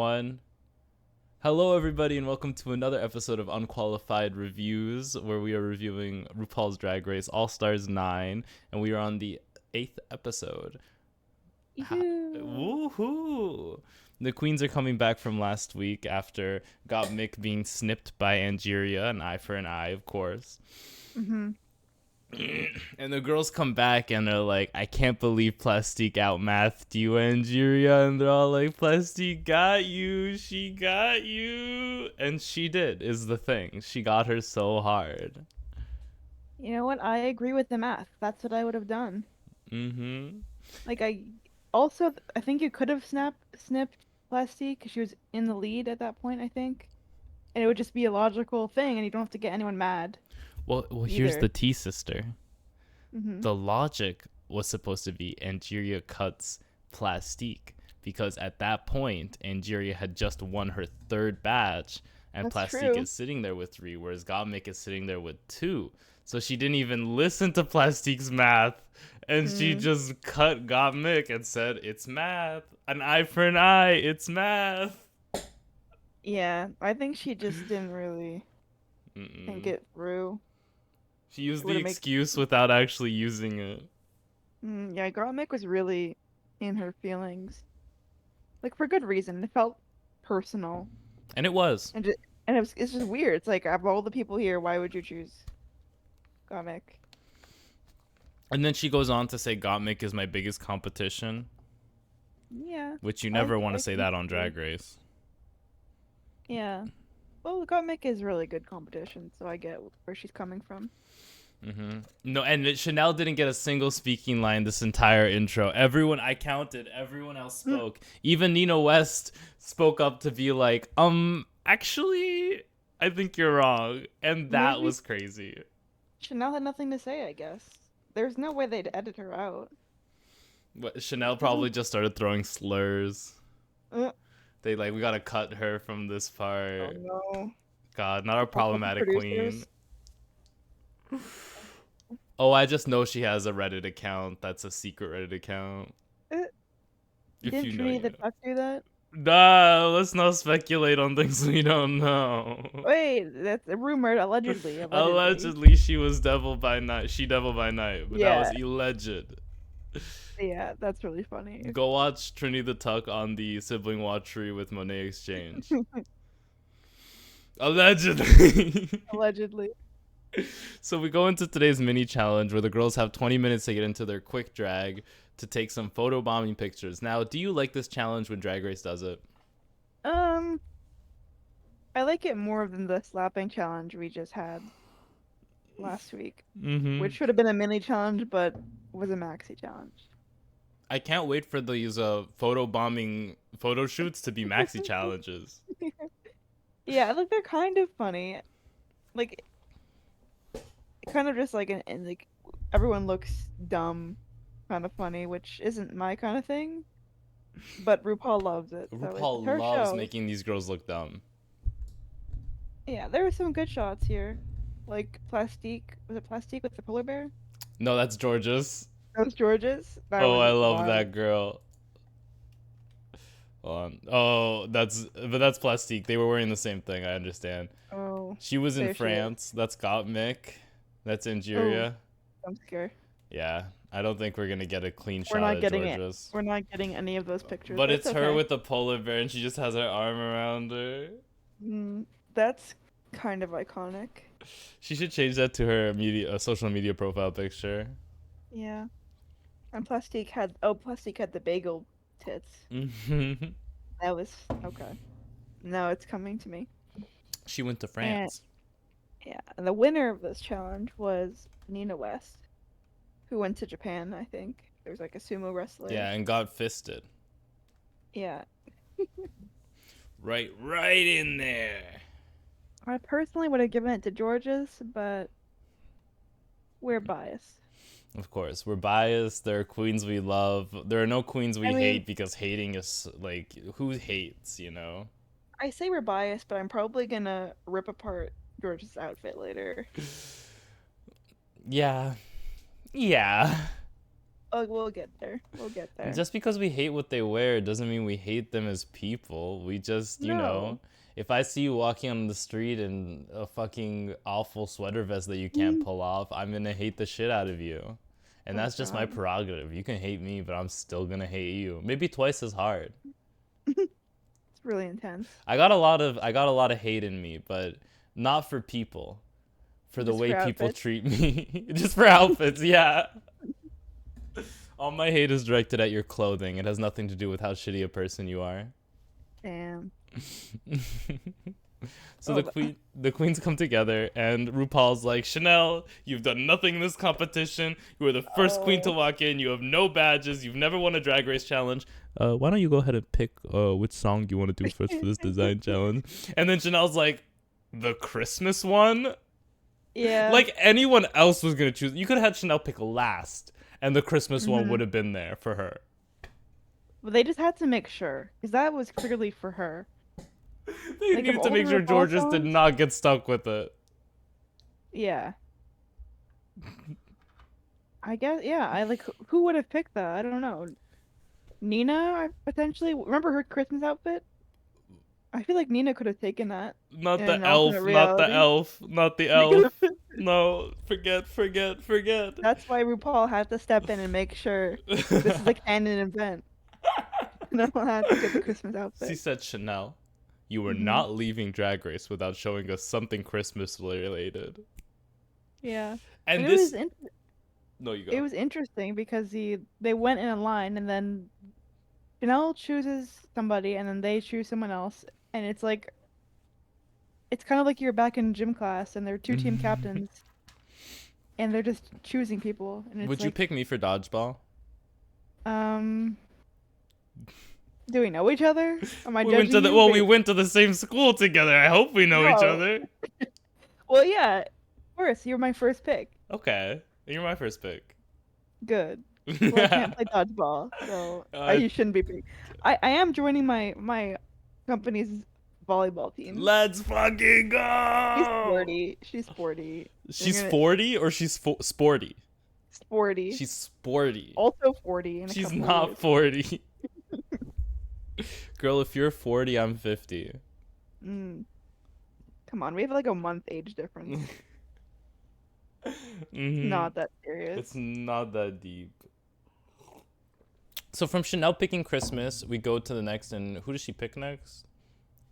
one. Hello, everybody, and welcome to another episode of Unqualified Reviews, where we are reviewing RuPaul's Drag Race All Stars 9, and we are on the 8th episode. Woohoo! The queens are coming back from last week after Got Mick being snipped by Angeria, an eye for an eye, of course. Mm-hmm. And the girls come back and they're like, I can't believe Plastique outmathed you, Angeria. And they're all like, Plastique got you. She got you. And she did, is the thing. She got her so hard. You know what? I agree with the math. That's what I would have done. Mm-hmm. Like, I think you could have snipped Plastique because she was in the lead at that point, I think. And it would just be a logical thing, and you don't have to get anyone mad. Well, here's either. the tea, sister. Mm-hmm. The logic was supposed to be Angeria cuts Plastique because at that point, Angeria had just won her third batch, and That's Plastique true. is sitting there with 3, whereas Gottmik is sitting there with 2. So she didn't even listen to Plastique's math, and she Mm. just cut Gottmik and said, it's math. An eye for an eye, it's math. Yeah, I think she just didn't really think Mm-mm. it through. She used It would the have made. excuse without actually using it. Yeah, Garmick was really in her feelings, like for good reason. It felt personal, And it was. and it's just weird. It's like, of all the people here, why would you choose Garmick? And then she goes on to say Gottmik is my biggest competition, Yeah, which you I never want to I say can that on see. Drag Race. Yeah. Well, Gottmik is really good competition, so I get where she's coming from. No, and Chanel didn't get a single speaking line this entire intro. Everyone else Mm, spoke. Even Nina West spoke up to be like, actually, I think you're wrong. And that Maybe was crazy. Chanel had nothing to say, I guess. There's no way they'd edit her out. But Chanel Doesn't. probably just started throwing slurs. Uh, We gotta cut her from this oh part. no. God, not a Awful problematic queen. producers. Oh, I just know she has a Reddit account. That's a secret Reddit account. Uh, If didn't you know, Trinity you the know. Duck do that? Nah, let's not speculate on things we don't know. Wait, that's rumored, allegedly, allegedly. Allegedly, she was devil by night. She devil by night, but that was Yeah, alleged. yeah, that's really funny. Go watch Trinity the Tuck on the sibling watchery with Monet Exchange. Allegedly. Allegedly. So we go into today's mini challenge where the girls have 20 minutes to get into their quick drag to take some photo bombing pictures. Now, do you like this challenge when Drag Race does it? Um, I like it more than the slapping challenge we just had last week, Mm-hmm. which should have been a mini challenge, but was a maxi challenge. I can't wait for these photo bombing photo shoots to be maxi challenges. Yeah, like they're kind of funny. Like kind of just like and like everyone looks dumb, kind of funny, which isn't my kind of thing. But RuPaul loves it, so it's RuPaul her loves show. making these girls look dumb. Yeah, there were some good shots here, like Plastique. Was it Plastique with the polar bear? No, that's George's. That was George's. That Oh, was I love wild. that girl. Hold on. Oh, that's Plastique. They were wearing the same thing. I understand. Oh, She was in there she is. France. That's Gottmik. That's Oh, Ingeria. I'm scared. Yeah, I don't think we're gonna get a clean We're shot not at getting it. George's. We're not getting any of those pictures, But but it's it's her okay. with the polar bear, and she just has her arm around her. That's kind of iconic. She should change that to her social media profile picture. Yeah. And Plastique had the bagel tits. That was okay. Now it's coming to me. She went to And France. yeah, and the winner of this challenge was Nina West, who went to Japan, I think. There was like a sumo wrestler. Yeah, and got fisted. Yeah. Right in there. I personally would have given it to George's, but we're biased. Of course, we're biased. There are queens we love. There are no queens I we mean, hate because hating is like who hates, you know? I say we're biased, but I'm probably gonna rip apart George's outfit later. Yeah. Yeah. we'll get there. We'll get there. Just because we hate what they wear doesn't mean we hate them as people. We just, No. if I see you walking on the street in a fucking awful sweater vest that you can't Mm. pull off, I'm gonna hate the shit out of you. And Oh that's just my God. prerogative. You can hate me, but I'm still gonna hate you. Maybe twice as hard. It's really intense. I got a lot of hate in me, but not for people. For the Just way for people outfits. treat me. Just for outfits, yeah. All my hate is directed at your clothing. It has nothing to do with how shitty a person you are. Damn. So Oh, the queens come together, and RuPaul's like, Chanel, you've done nothing in this competition. You were the first queen to oh. walk in. You have no badges. You've never won a drag race challenge. Why don't you go ahead and pick which song you want to do first for this design challenge? And then Chanel's like, the Christmas one? Yeah. Like anyone else was gonna choose. You could have had Chanel pick last, and the Christmas one Mhm. would have been there for her. But they just had to make sure, because that was clearly for her. They Like, of needed to all the make sure RuPaul Georges did songs? not get stuck with it. Yeah. I guess, yeah. I like, who would have picked that? I don't know. Nina, potentially. Remember her Christmas outfit? I feel like Nina could have taken that Not in the an alternate elf, not the reality. elf, not the They could elf. have. No, forget. That's why RuPaul had to step in and make sure this is a canon event. No one had to get the Christmas She outfit. said, Chanel, you were Hmm. not leaving Drag Race without showing us something Christmas related. Yeah. But And it was this, no, you it go. was interesting because they went in a line and then Janelle chooses somebody and then they choose someone else and it's kind of like you're back in gym class and they're two team captains and they're just choosing people and it's Would you like pick me for dodgeball? um do we know each other? Am I We went judging to the you? well, we Wait, went to the same school together. I hope we know each no. other. Well, yeah. Of course, you're my first pick. Okay, you're my first pick. Good. Well, I can't play dodgeball, so uh, you shouldn't be picking. I am joining my company's volleyball team. let's fucking She's go. sporty. She's sporty. You're She's gonna 40 or she's sporty? sporty. She's sporty. Also 40 in a She's couple of not years. 40. Girl, if you're 40, I'm 50. Mm. Come on, we have like a month age difference. Hmm. Not that serious. It's not that deep. So from Chanel picking Christmas, we go to the next, and who does she pick next?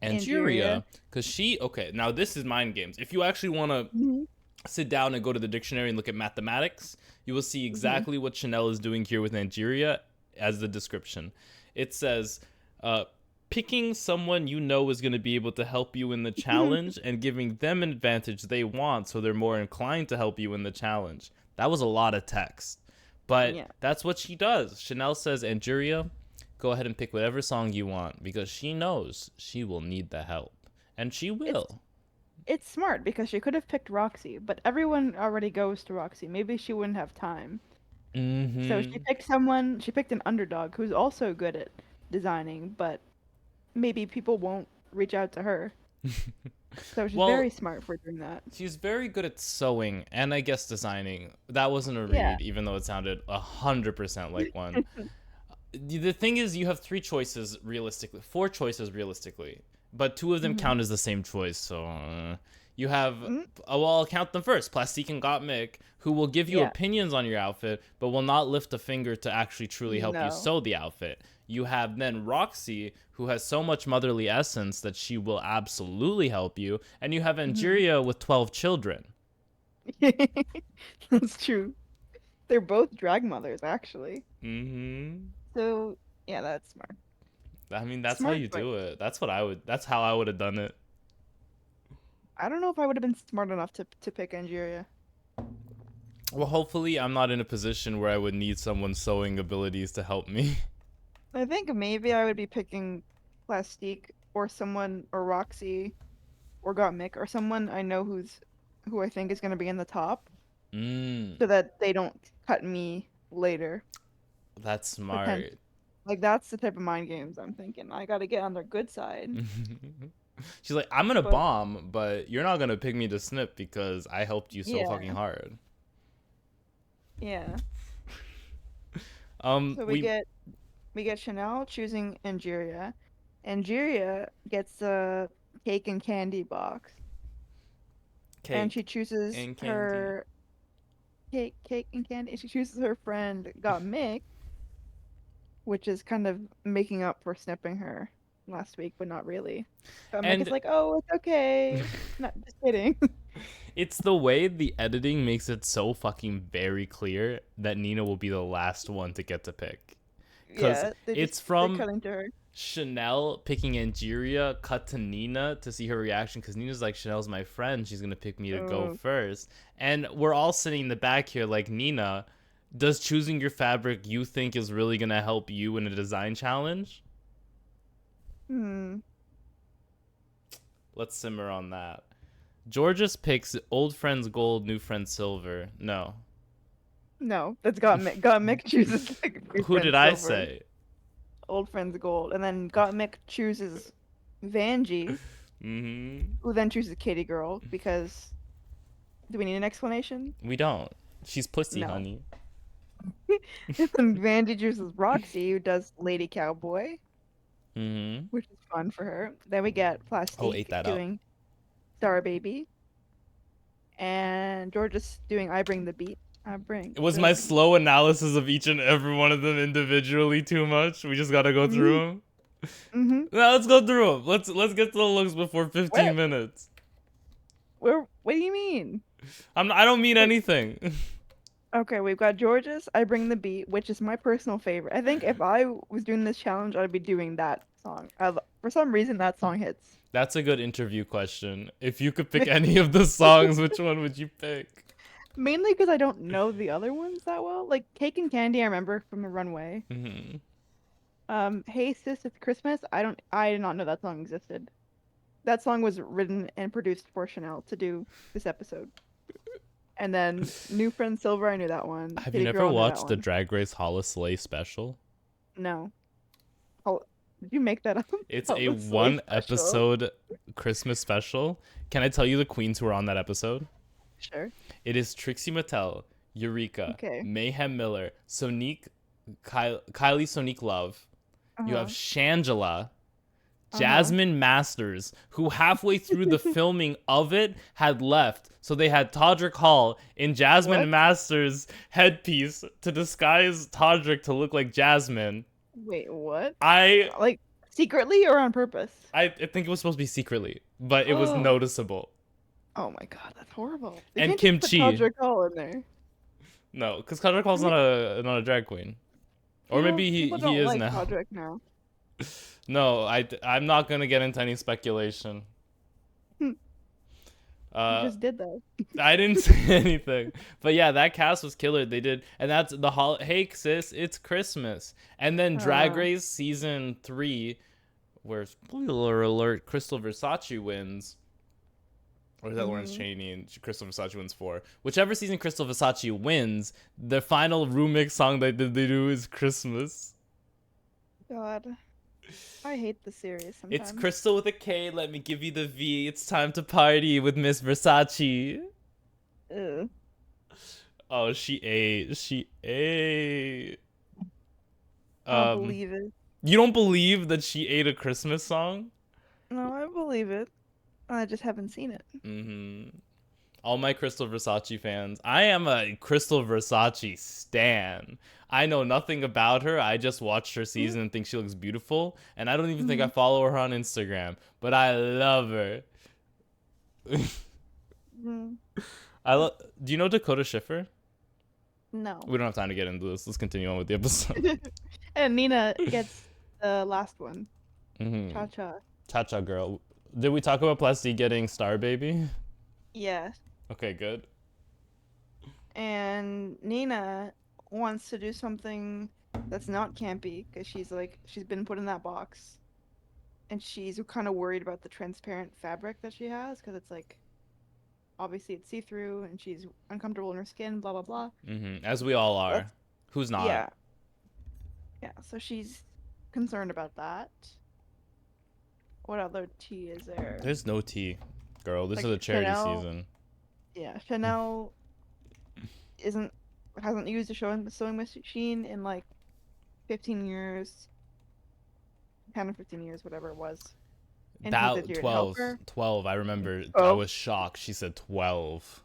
Angeria. Angeria. Because okay, now this is mind games. If you actually want to Mhm. sit down and go to the dictionary and look at mathematics, you will see exactly what Chanel is doing here with Angeria as the description. It says, picking someone you know is going to be able to help you in the challenge and giving them an advantage they want so they're more inclined to help you in the challenge. That was a lot of text. But Yeah. that's what she does. Chanel says, Angeria, go ahead and pick whatever song you want because she knows she will need the help. And she will. It's smart because she could have picked Roxy, but everyone already goes to Roxy. Maybe she wouldn't have time. So Mm-hmm. she picked an underdog who's also good at designing, but maybe people won't reach out to her. So she's very Well, smart for doing that. she's very good at sewing and I guess designing. That wasn't a Yeah. read, even though it sounded 100% like one. The thing is, you have four choices realistically, but two of them Hmm. count as the same choice. So you have, well, I'll count them first. Plastique and Gottmik, who will give you Yeah. opinions on your outfit, but will not lift a finger to actually truly help you No. sew the outfit. You have then Roxy, who has so much motherly essence that she will absolutely help you, and you have Angeria with 12 children. That's true. They're both drag mothers, actually. Mm-hmm. So yeah, that's smart. I mean, that's how Smart you choice. do it. That's how I would have done it. I don't know if I would have been smart enough to pick Angeria. Well, hopefully I'm not in a position where I would need someone's sewing abilities to help me. I think maybe I would be picking Plastique or someone or Roxy or Gottmik or someone I know who I think is gonna be in the top Mm, so that they don't cut me later. that's Potent smart. like that's the type of mind games I'm thinking. I gotta get on their good side. She's like, I'm gonna But bomb, but you're not gonna pick me to snip because I helped you so yeah, fucking hard. yeah. So We we get Chanel choosing Angeria. Angeria gets a cake and candy box, and she cake chooses and candy. her cake and candy. And she chooses her friend Got Mick, which is kind of making up for snipping her last week, but not really. Got Mick is And like, "Oh, it's okay." Not just kidding. it's the way the editing makes it so fucking very clear that Nina will be the last one to get to pick. Because Yeah, it's they're from cutting to her. Chanel picking Angeria, cut to Nina to see her reaction because Nina's like, Chanel's my friend. She's going to pick me to go Oh, first. And we're all sitting in the back here like, Nina, does choosing your fabric you think is really going to help you in a design challenge? hmm. Let's simmer on that. Jorgeous picks old friends gold, new friends silver. No. No, that's Got Mick. Got Mick chooses like new Who did friend I silver, say? old friends gold, and then Got Mick chooses Vanjie, Mm-hmm. who then chooses Kitty Girl because do we need an explanation? We don't. She's pussy, No. honey. And then Vanjie chooses Roxy, who does Lady Cowboy, Mm-hmm. which is fun for her. Then we get Oh, ate Plastique that up. doing Star Baby, and George's doing I Bring the Beat. I bring It was the my beat. slow analysis of each and every one of them individually too much. We just gotta go through them. Mm-hmm. No, let's go through them. Let's get to the looks before 15 What? minutes. What do you mean? I don't mean Like, anything. okay, we've got George's I Bring the Beat, which is my personal favorite. I think if I was doing this challenge, I'd be doing that song. For some reason, that song hits. That's a good interview question. If you could pick any of the songs, which one would you pick? Mainly because I don't know the other ones that well. Like Cake and Candy, I remember from the Runway. Hmm. Hey Sis, It's Christmas. I did not know that song existed. That song was written and produced for Chanel to do this episode. And then New Friend Silver, I knew that one. Have you Kitty never Girl, I knew that watched the one. Drag Race Holla Slay special? No. Oh, did you make that up? It's Oh, a the Slay one special. episode Christmas special. Can I tell you the queens who are on that episode? Sure. It is Trixie Mattel, Eureka, Okay. Mayhem Miller, Sonique, Kylie Sonique Love. You have Uh-huh. Shangela, Uh-huh. Jasmine Masters, who halfway through the filming of it had left. So they had Todrick Hall in Jasmine What? Masters' headpiece to disguise Todrick to look like Jasmine. Wait, what? I Like secretly or on purpose? I think it was supposed to be secretly, but it was Oh. noticeable. Oh my god, that's horrible. They And can't just put Kimchi. Todrick Hall in there. No, because Todrick Hall's I mean, not a drag queen. Or maybe people he don't is like now. Todrick now. No, I'm not gonna get into any speculation. You Uh, just did that. I didn't say anything, but yeah, that cast was killer. They did, and that's the Hey sis, it's Christmas, and then Drag Uh, Race season 3, where spoiler alert, Crystal Versace wins. Or is that Lawrence mhm. Chaney and Crystal Versace wins for? Whichever season Crystal Versace wins, the final remix song they do is Christmas. God, I hate the series It's sometimes. Crystal with a K. Let me give you the V. It's time to party with Miss Versace. Ugh. Oh, she ate. She ate. I don't Um, believe it. you don't believe that she ate a Christmas song? No, I believe it. I just haven't seen it. Mm-hmm. All my Crystal Versace fans. I am a Crystal Versace stan. I know nothing about her. I just watched her season and think she looks beautiful. And I don't even think I Mm-hmm. follow her on Instagram. But I love her. Mm. Do you know Dakota Schiffer? No. We don't have time to get into this. Let's continue on with the episode. And Nina gets the last one. Mm-hmm. Cha Cha. Cha-cha girl. Did we talk about Plasty getting Star Baby? Yeah. Okay, good. And Nina wants to do something that's not campy because she's been put in that box, and she's kind of worried about the transparent fabric that she has because it's like obviously it's see-through and she's uncomfortable in her skin. Blah blah blah. Mm-hmm. As we all are. That's, Who's not? yeah, yeah. So she's concerned about that. What other tea is there? There's no tea, girl. This Like is a charity Chanel. season. Yeah, Chanel hasn't used a sewing machine in like 15 years, 10 or 15 years, whatever it was. And he's a That Jade 12, helper. 12. I remember. I Oh, was shocked. She said 12.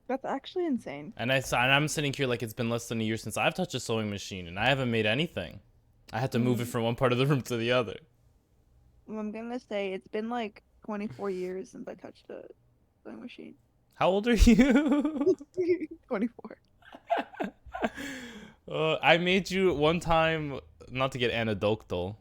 that's actually insane. And I'm sitting here like it's been less than a year since I've touched a sewing machine, and I haven't made anything. I had to move it from one part of the room to the other. Well, I'm gonna say it's been like 24 years since I touched a sewing machine. How old are you? 24. I made you one time, not to get anecdotal,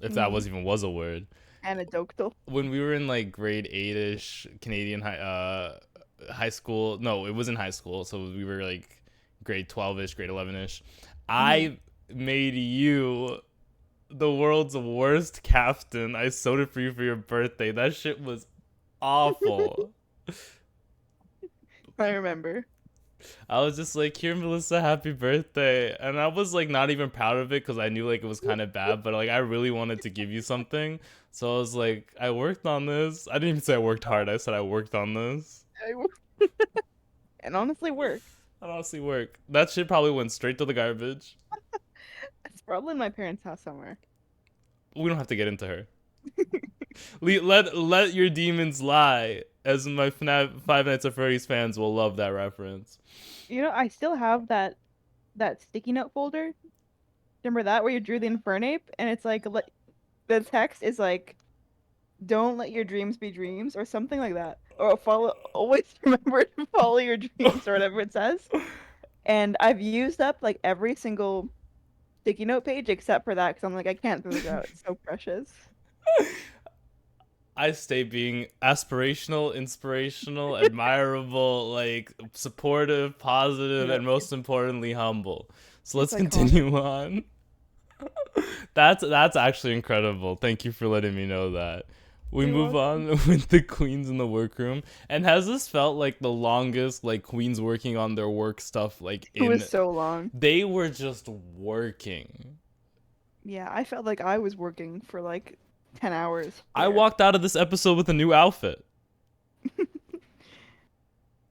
if that was a word. Anecdotal. When we were in like grade 8ish Canadian high school. No, it was in high school, so we were like grade 12ish, grade 11ish. I made you the world's worst caftan. I sewed it for you for your birthday. That shit was awful. I remember. I was just like, here, Melissa, happy birthday. And I was like, not even proud of it because I knew like it was kind of bad, but like I really wanted to give you something. So I was like, I worked on this. I didn't even say I worked hard. I said I worked on this. And honestly, work. It honestly worked. That shit probably went straight to the garbage. It's probably in my parents' house somewhere. We don't have to get into her. Let your demons lie, as my Five Nights at Freddy's fans will love that reference. You know, I still have that sticky note folder. Remember that where you drew the Infernape and it's like the text is like, "Don't let your dreams be dreams" or something like that, or follow. Always remember to follow your dreams or whatever it says. And I've used up like every single sticky note page except for that because I'm like I can't throw this out. It's so precious. I stay being aspirational, inspirational, admirable, like supportive, positive, and most importantly, humble. So let's continue on. That's actually incredible. Thank you for letting me know that. We move on with the queens in the workroom. And has this felt like the longest like queens working on their work stuff like It was so long. They were just working. Yeah, I felt like I was working for like 10 hours. I walked out of this episode with a new outfit.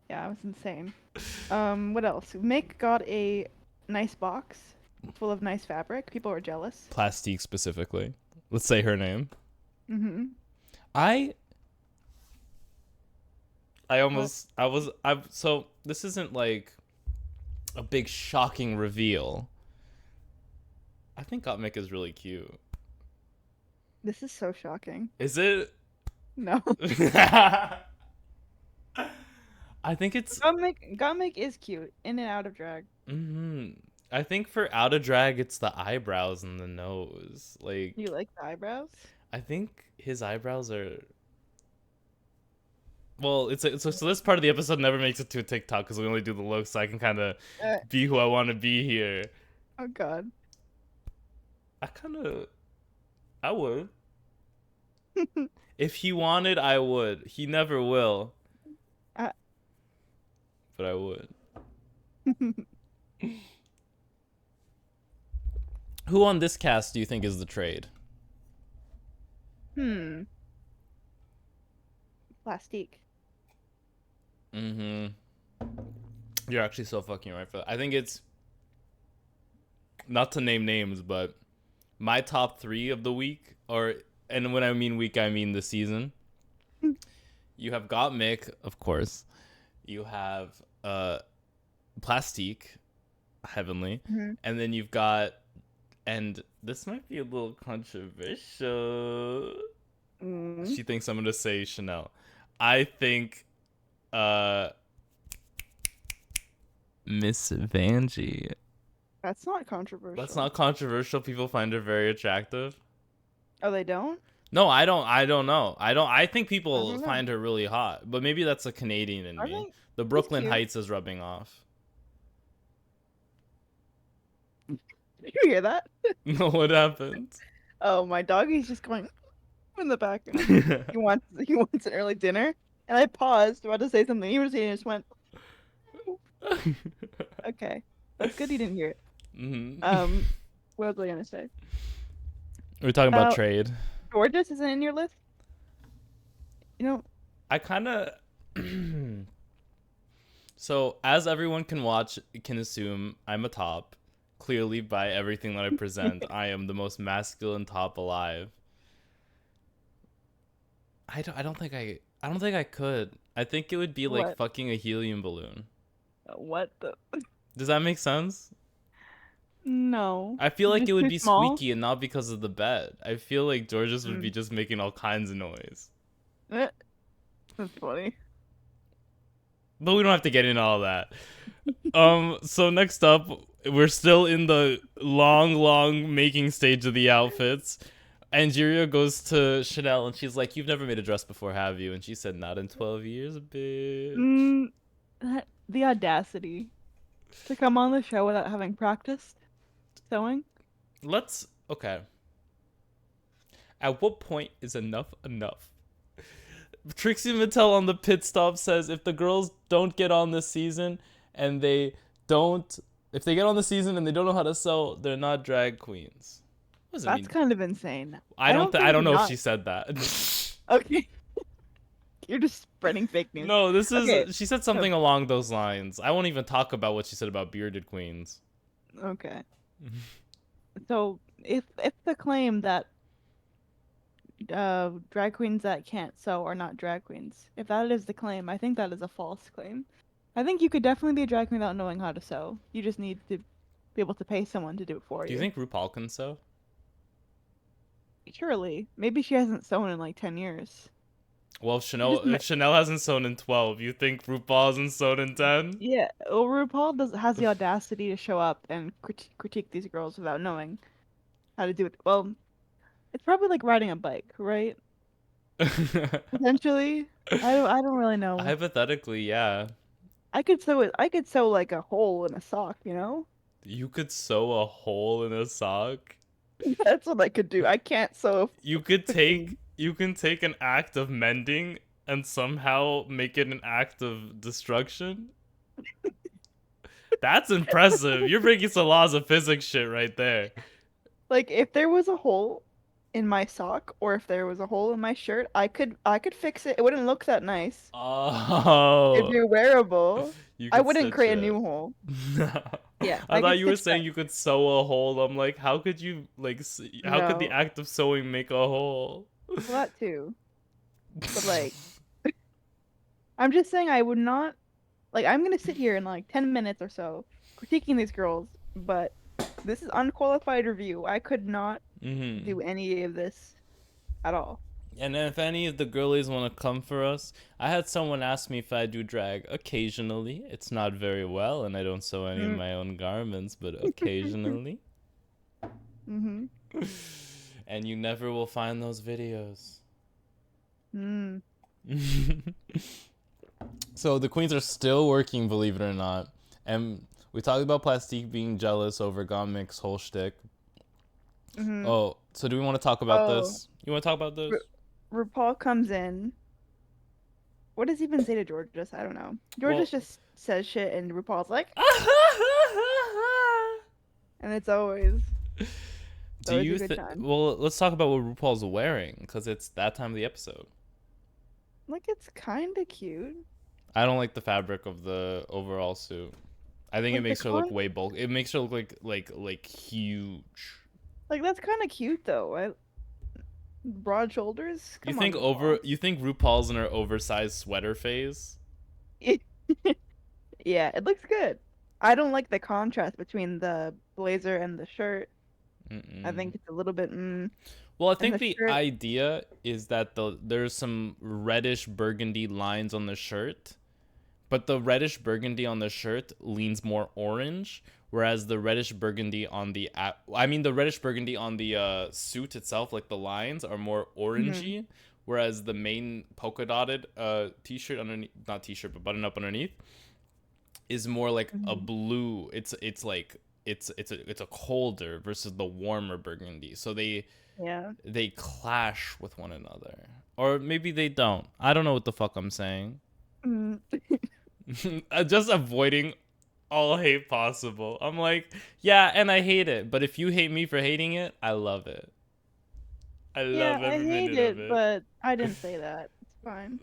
Yeah, it was insane. What else? Mick got a nice box full of nice fabric. People were jealous. Plastique specifically. Let's say her name. Mm-hmm. So this isn't like a big shocking reveal. I think Gottmik is really cute. This is so shocking. Is it? No. I think it's Gottmik is cute in and out of drag. I think for out of drag it's the eyebrows and the nose. Like, you like the eyebrows? I think his eyebrows are. Well, so this part of the episode never makes it to a TikTok because we only do the looks, so I can kind of be who I want to be here. Oh God. I would. If he wanted, I would. He never will. But I would. Who on this cast do you think is the trade? Plastique. You're actually so fucking right for that. I think it's, not to name names, but my top 3 of the week, and when I mean week, I mean the season. You have Gottmik, of course. You have Plastique, Heavenly, and then you've got, and this might be a little controversial. She thinks I'm gonna say Chanel. I think Miss Vanjie. That's not controversial. That's not controversial. People find her very attractive. Oh, they don't? No, I don't know. I think people find her really hot, but maybe that's a Canadian in me. The Brooklyn Heights is rubbing off. Did you hear that? No, what happened? Oh, my doggy's just going in the background. he wants an early dinner, and I paused about to say something. He just went. Okay, that's good. He didn't hear it. What was I gonna say? We're talking about trade. Jorgeous isn't in your list. You know, I kind of. So as everyone can assume, I'm a top. clearly by everything that I present, I am the most masculine top alive. I don't think I could. I think it would be like What? fucking a helium balloon. What the? Does that make sense? No. I feel like it Just would too be small? squeaky and not because of the bed. I feel like Georges would be Mm. just making all kinds of noise. Eh, that's funny. But we don't have to get into all that. So next up, we're still in the long making stage of the outfits. Angeria goes to Chanel and she's like, "You've never made a dress before, have you?" And she said, "Not in 12 years, bitch." Mm, the audacity to come on the show without having practiced sewing. Okay. At what point is enough enough? Trixie Mattel on the pit stop says if the girls don't get on this season and they don't if they get on the season and they don't know how to sew, they're not drag queens. What does it That's mean? kind of insane. I don't I think don't they're know if not. she said that. Okay, you're just spreading fake news. No, Okay, she said so something along those lines. I won't even talk about what she said about bearded queens. okay, so if the claim that drag queens that can't sew are not drag queens, if that is the claim, I think that is a false claim. I think you could definitely be a drag queen without knowing how to sew. You just need to be able to pay someone to do it for Do you you. think RuPaul can sew? Surely, maybe she hasn't sewn in like 10 years. Well, You just If Chanel hasn't sewn in 12, you think RuPaul hasn't sewn in 10? Yeah, well, RuPaul has the audacity to show up and critique these girls without knowing how to do it. Well, it's probably like riding a bike, right? Potentially. I don't really know. Hypothetically, yeah. I could sew like a hole in a sock, you know? You could sew a hole in a sock. That's what I could do. I can't sew a thing. You can take an act of mending and somehow make it an act of destruction. That's impressive. You're breaking some laws of physics shit right there. Like if there was a hole in my sock or if there was a hole in my shirt, I could fix it. It wouldn't look that nice. It'd Oh, be wearable. you I could wou't stitch create a it. new hole. Yeah, I I thought could you were stitch that. saying you could sew a hole. I'm like, how could you how could the No, act of sewing make a hole? well, that too. But like, I'm just saying I would not like I'm gonna sit here in like 10 minutes or so critiquing these girls, but this is unqualified review. I could not Hmm. do any of this at all. And if any of the girlies want to come for us, I had someone ask me if I do drag occasionally. It's not very well, and I don't sew any of Mm. my own garments, but occasionally. Mm-hmm. And you never will find those videos. Mm. So the queens are still working, believe it or not. And we talked about Plastique being jealous over Gomic's whole shtick. Mm-hmm. Oh, so do we want to talk about Oh, this? You want to talk about this? RuPaul comes in. What does he even say to Georges? I don't know. Georges Well, just says shit, and RuPaul's like, and it's do always a you good think? time. Well, let's talk about what RuPaul's wearing because it's that time of the episode. Like it's kind of cute. I don't like the fabric of the overall suit. I think it Like the makes her look con way bulk. It makes her look like huge. Like that's kind of cute though. Broad shoulders. You Come on, think RuPaul. you think RuPaul's in her oversized sweater phase? Yeah, it looks good. I don't like the contrast between the blazer and the shirt. I Mm-mm. think it's a little bit Well, I and think the the shirt. idea is that there's some reddish burgundy lines on the shirt, but the reddish burgundy on the shirt leans more orange, whereas the reddish burgundy on the reddish burgundy on the suit itself, like the lines, are more Mhm. orangey, whereas the main polka dotted t-shirt underneath, not t-shirt but button up underneath, is more like a Mhm. blue. It's like it's a colder versus the warmer burgundy. So Yeah. they clash with one another. Or maybe they don't. I don't know what the fuck I'm saying. Mm. Just avoiding all hate possible. I'm like, yeah, and I hate it. But if you hate me for hating it, I love it. I Yeah, love I every hate minute of it, it. but I didn't say that. It's fine.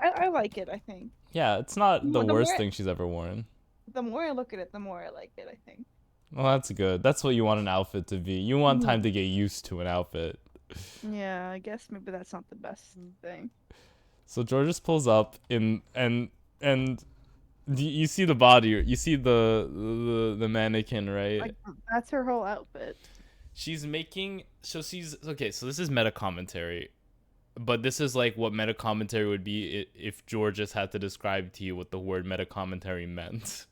Yeah, I like it. I think Yeah, it's not the the worst more thing she's ever worn. The more I look at it, the more I like it, I think. Well, that's good. That's what you want an outfit to be. You want time to get used to an outfit. Yeah, I guess maybe that's not the best thing. So Georges pulls up in and you see the body, you see the mannequin, right? Like that's her whole outfit. She's making so she's okay. So this is meta commentary, but this is like what meta commentary would be if Georges had to describe to you what the word meta commentary meant.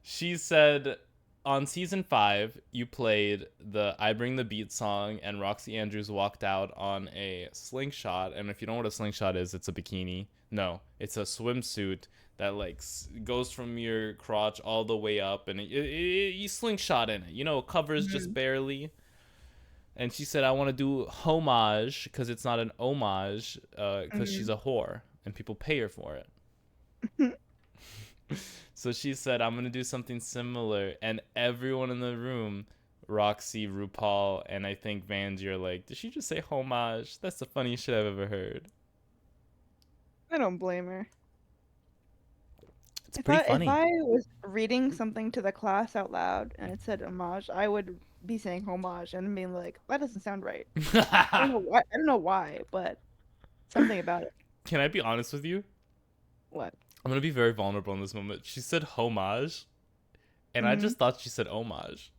She said on season 5 you played the I Bring the Beat song and Roxy Andrews walked out on a slingshot, and if you don't know what a slingshot is, it's a bikini. No, it's a swimsuit that like goes from your crotch all the way up, and you slingshot in it, it covers just barely. And she said I want to do homage because it's not an homage, because she's a whore and people pay her for it. So she said, I'm going to do something similar. And everyone in the room, Roxy, Rupaul, and I think Vanjie are like, did she just say homage? That's the funniest shit I've ever heard. I don't blame her. It's pretty funny. If I was reading something to the class out loud and it said homage, I would be saying homage and being like, that doesn't sound right. I don't know why, but something about it. Can I be honest with you? What? I'm going to be very vulnerable in this moment. She said homage, and I just thought she said homage.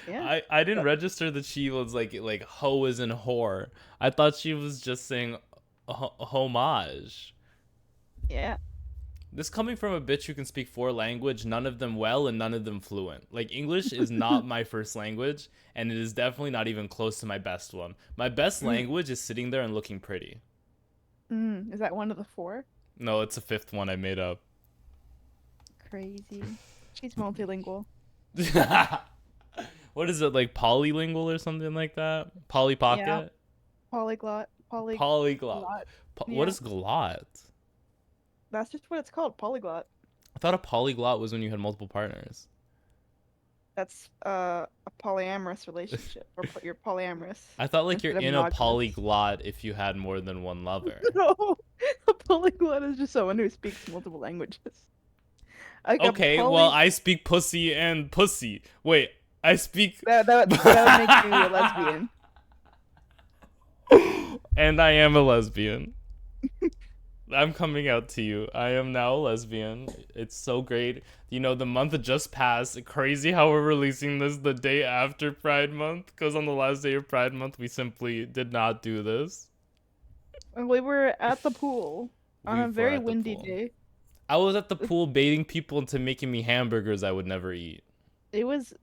Yeah. I didn't register that she was like ho as in whore. I thought she was just saying homage. Yeah. This coming from a bitch who can speak 4 languages, none of them well and none of them fluent. Like, English is not my first language, and it is definitely not even close to my best one. My best language is sitting there and looking pretty. Is that one of the 4? No, it's a 5th one I made up. Crazy. She's multilingual. What is it, like polylingual or something like that? Poly pocket? Yeah. Polyglot. Polyglot. What is glot? That's just what it's called, polyglot. I thought a polyglot was when you had multiple partners. That's a polyamorous relationship, or you're polyamorous. I thought like you're in a polyglot if you had more than one lover. No, a polyglot is just someone who speaks multiple languages. Like okay, well, I speak pussy and pussy. Wait, I speak... That would make you a lesbian. And I am a lesbian. I'm coming out to you. I am now a lesbian. It's so great. You know, the month just passed. Crazy how we're releasing this the day after Pride Month. Because on the last day of Pride Month, we simply did not do this. And we were at the pool on a very windy day. I was at the pool baiting people into making me hamburgers I would never eat. It was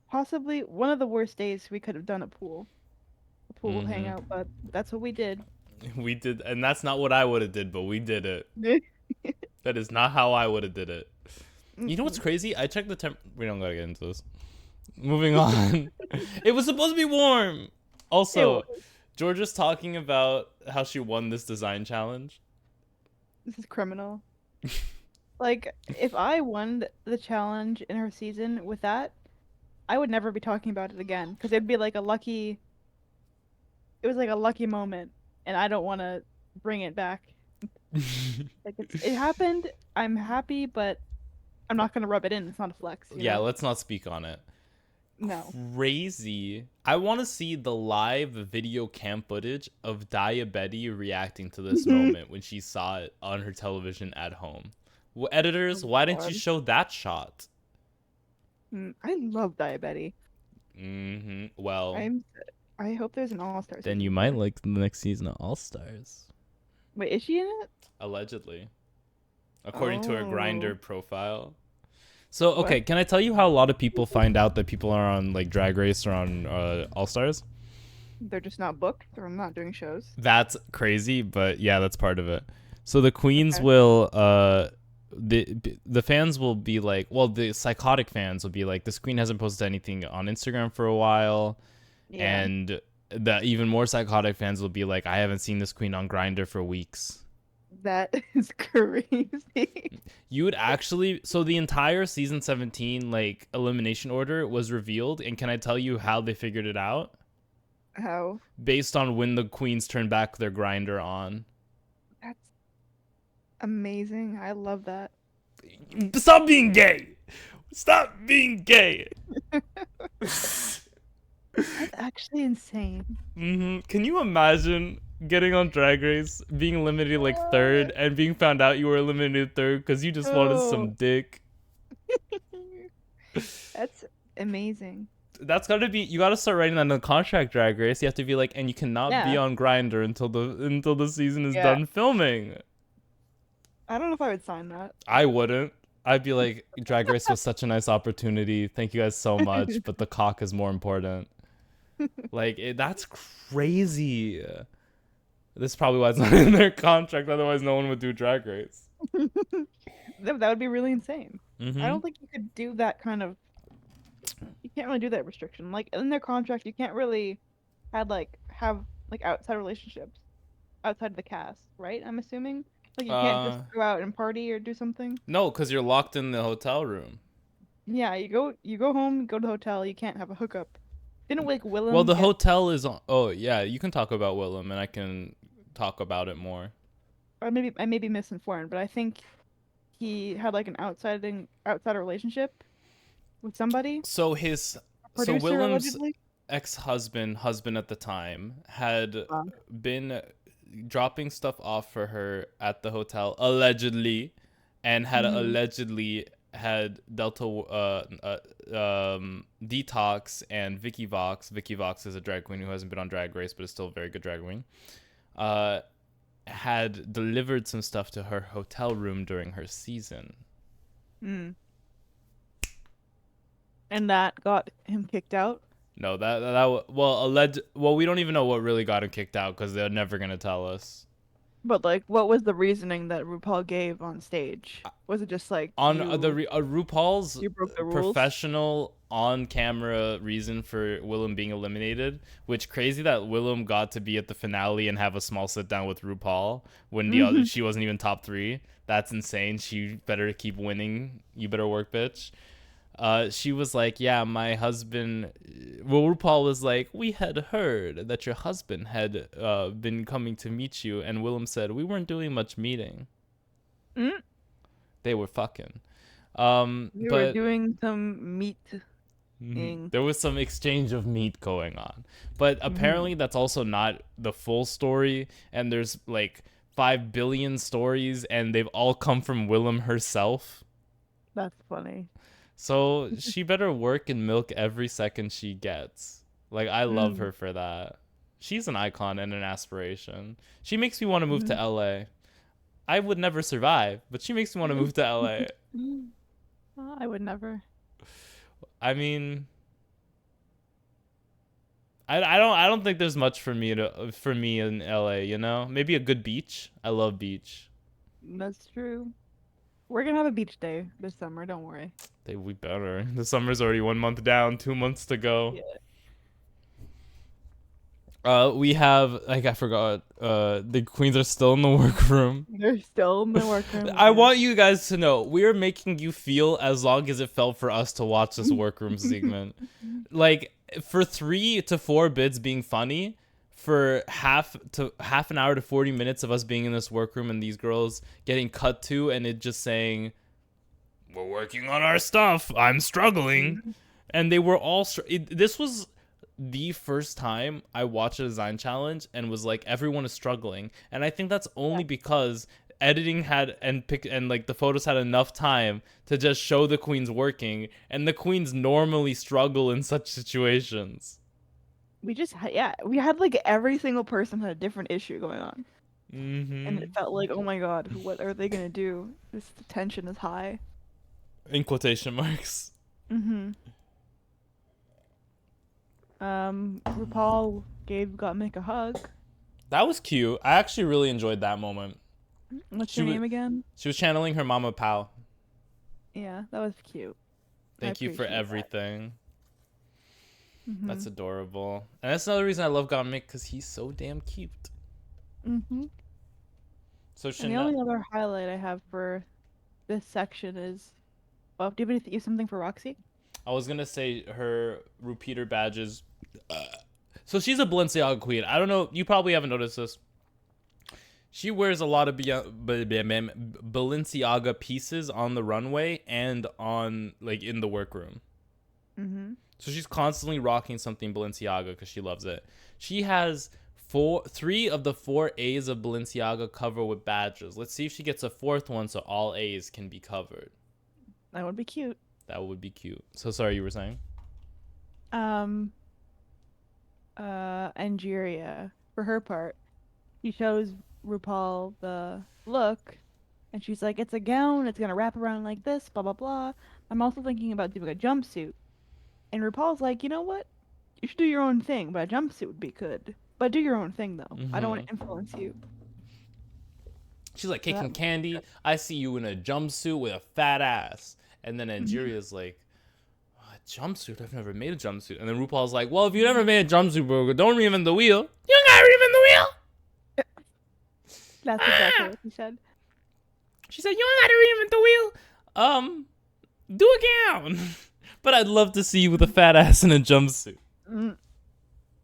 possibly one of the worst days we could have done a pool hangout, but that's what we did. We did, and that's not what I would have did, but we did it. That is not how I would have did it. You know what's crazy? I checked the temp. We don't gotta get into this. Moving on. It was supposed to be warm. Also, Georgia's talking about how she won this design challenge. This is criminal. Like, if I won the challenge in her season with that, I would never be talking about it again, because it'd be like a lucky. It was like a lucky moment. And I don't want to bring it back. Like it happened. I'm happy, but I'm not gonna rub it in. It's not a flex. Yeah, let's not speak on it. No. Crazy. I want to see the live video cam footage of Diabetti reacting to this moment when she saw it on her television at home. Well, editors, why didn't you show that shot? I love Diabetti. Well. I hope there's an All-Stars. Then you might like the next season of All-Stars. Wait, is she in it? Allegedly. According to her Grindr profile. So, okay, can I tell you how a lot of people find out that people are on like Drag Race or on All-Stars? They're just not booked or not doing shows. That's crazy, but yeah, that's part of it. So the queens will the fans will be like, well, the psychotic fans will be like, this queen hasn't posted anything on Instagram for a while. Yeah. And the even more psychotic fans will be like, I haven't seen this queen on Grindr for weeks. That is crazy. You would actually... So the entire season 17 like elimination order was revealed, and can I tell you how they figured it out? How? Based on when the queens turned back their Grindr on. Amazing. I love that. Stop being gay. Stop being gay. That's actually insane. Can you imagine getting on Drag Race, being eliminated like third, and being found out you were eliminated third because you just wanted some Oh, dick? that's amazing. That's gotta be. You gotta start writing that in the contract, Drag Race. You have to be like, and you cannot be Yeah. on Grinder until the season is Yeah. done filming. I don't know if I would sign that. I wouldn't. I'd be like, Drag Race was such a nice opportunity. Thank you guys so much, but the cock is more important. Like, that's crazy. This is probably why it's not in their contract. Otherwise, no one would do Drag Race. That would be really insane. I Mm-hmm. don't think you could do that kind of. You can't really do that restriction. Like in their contract, you can't really have like outside relationships outside of the cast, right? I'm assuming. Like you can't just Uh, go out and party or do something. no, because you're locked in the hotel room. Yeah, you go home, go to the hotel. You can't have a hookup. Didn't like Well, Willem the get? hotel is on. Oh, yeah, you can talk about Willem, and I can talk about it more. Or maybe I may be misinformed, but I think he had like an outside relationship with somebody, So a producer Willem's allegedly. husband at the time, had Uh, been dropping stuff off for her at the hotel allegedly, and had mhm. allegedly had Delta Detox and Vicky Vox. Vicky Vox is a drag queen who hasn't been on Drag Race but is still a very good drag queen. Uh, had delivered some stuff to her hotel room during her season. Mm. And that got him kicked out. No, well, we don't even know what really got him kicked out because they're never gonna tell us. But like, what was the reasoning that RuPaul gave on stage? Was it just like On RuPaul's you broke the rules? professional on camera reason for Willem being eliminated, which crazy that Willem got to be at the finale and have a small sit down with RuPaul when the other Mhm. she wasn't even top 3. That's insane. She better keep winning. You better work, bitch. She was like, yeah, my husband. Well, RuPaul was like, we had heard that your husband had been coming to meet you, and Willem said we weren't doing much meeting. Mm. They were fucking. We were But doing some meeting. there was some exchange of meat going on. But Hmm. apparently, that's also not the full story, and there's like 5 billion stories, and they've all come from Willem herself. That's funny. So she better work and milk every second she gets. Like, I love Mm. her for that. She's an icon and an aspiration. She makes me want to move to LA. I would never survive, but she makes me want to move to LA. I would never. I mean, I don't think there's much for me in LA, you know? Maybe a good beach. I love beach. That's true. We're gonna have a beach day this summer. Don't worry. We better. The summer's already 1 month down, 2 months to go. Yeah. We have, like, I forgot. The queens are still in the workroom. They're still in the workroom. I Yeah. want you guys to know we are making you feel as long as it felt for us to watch this workroom segment. Like, for 3 to 4 bits being funny, for half an hour to 40 minutes of us being in this workroom and these girls getting cut to and it just saying, "We're working on our stuff. I'm struggling," and they were all. This was the first time I watched a design challenge and was like, everyone is struggling, and I think that's only because editing had and like the photos had enough time to just show the queens working, and the queens normally struggle in such situations. We had like every single person had a different issue going on. And it Mm-hmm. felt like, oh my God, what are they gonna do? This tension is high. In quotation marks. Mm-hmm. RuPaul gave Gottmik a hug. That was cute. I actually really enjoyed that moment. What's She your was name again? she was channeling her mama pal. Yeah, that was cute. I Thank you for appreciate that. everything. Mm-hmm. That's adorable. And that's another reason I love Gottmik, because he's so damn cute. Mm-hmm. So And the Chanel, only other highlight I have for this section is, well, do you have something for Roxy? I was gonna say her repeater badges. So she's a Balenciaga queen. I don't know. You probably haven't noticed this. She wears a lot of Balenciaga pieces on the runway and on like in the workroom. Mm-hmm. So she's constantly rocking something Balenciaga because she loves it. She has three of the 4 A's of Balenciaga covered with badges. Let's see if she gets a fourth one so all A's can be covered. That would be cute. That would be cute. So sorry, you were saying? Um, Angeria, for her part, she shows RuPaul the look, and she's like, "It's a gown. It's gonna wrap around like this. Blah blah blah." I'm also thinking about doing a jumpsuit, and RuPaul's like, "You know what? You should do your own thing, but a jumpsuit would be good. But do your own thing though. I don't want Mm-hmm. to influence you." She's like, So Cake and that. Candy, I see you in a jumpsuit with a fat ass. And then Mhm. Angeria's like, a jumpsuit? I've never made a jumpsuit. And then RuPaul's like, well, if you never made a jumpsuit, bro, don't reinvent the wheel. You don't gotta reinvent the wheel. That's exactly Ah! what she said. She said, you don't gotta reinvent the wheel. Do a gown. But I'd love to see you with a fat ass in a jumpsuit. Mm,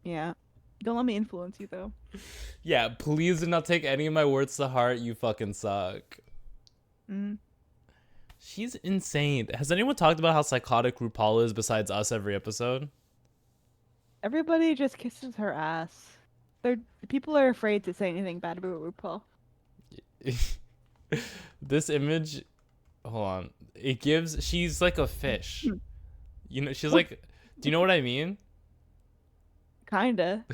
yeah. Don't let me influence you though. Yeah, please do not take any of my words to heart. You fucking suck. Mm. She's insane. Has anyone talked about how psychotic RuPaul is besides us every episode? Everybody just kisses her ass. They're People are afraid to say anything bad about RuPaul. This image, hold on. It gives, she's like a fish. You know, she's like, do you know what I mean? Kinda.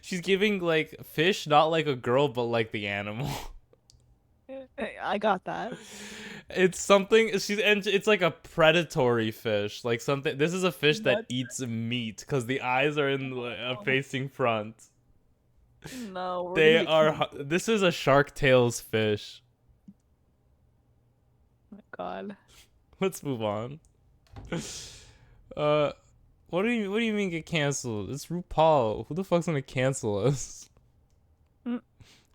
She's giving like fish, not like a girl, but like the animal. I got that. It's something and it's like a predatory fish, like something. This is a fish that What? eats meat because the eyes are in facing front. No, we're They gonna get are. canceled. This is a shark tails fish. Oh my God. Let's move on. Uh, what do you mean get canceled? It's RuPaul. Who the fuck's gonna cancel us? Mm.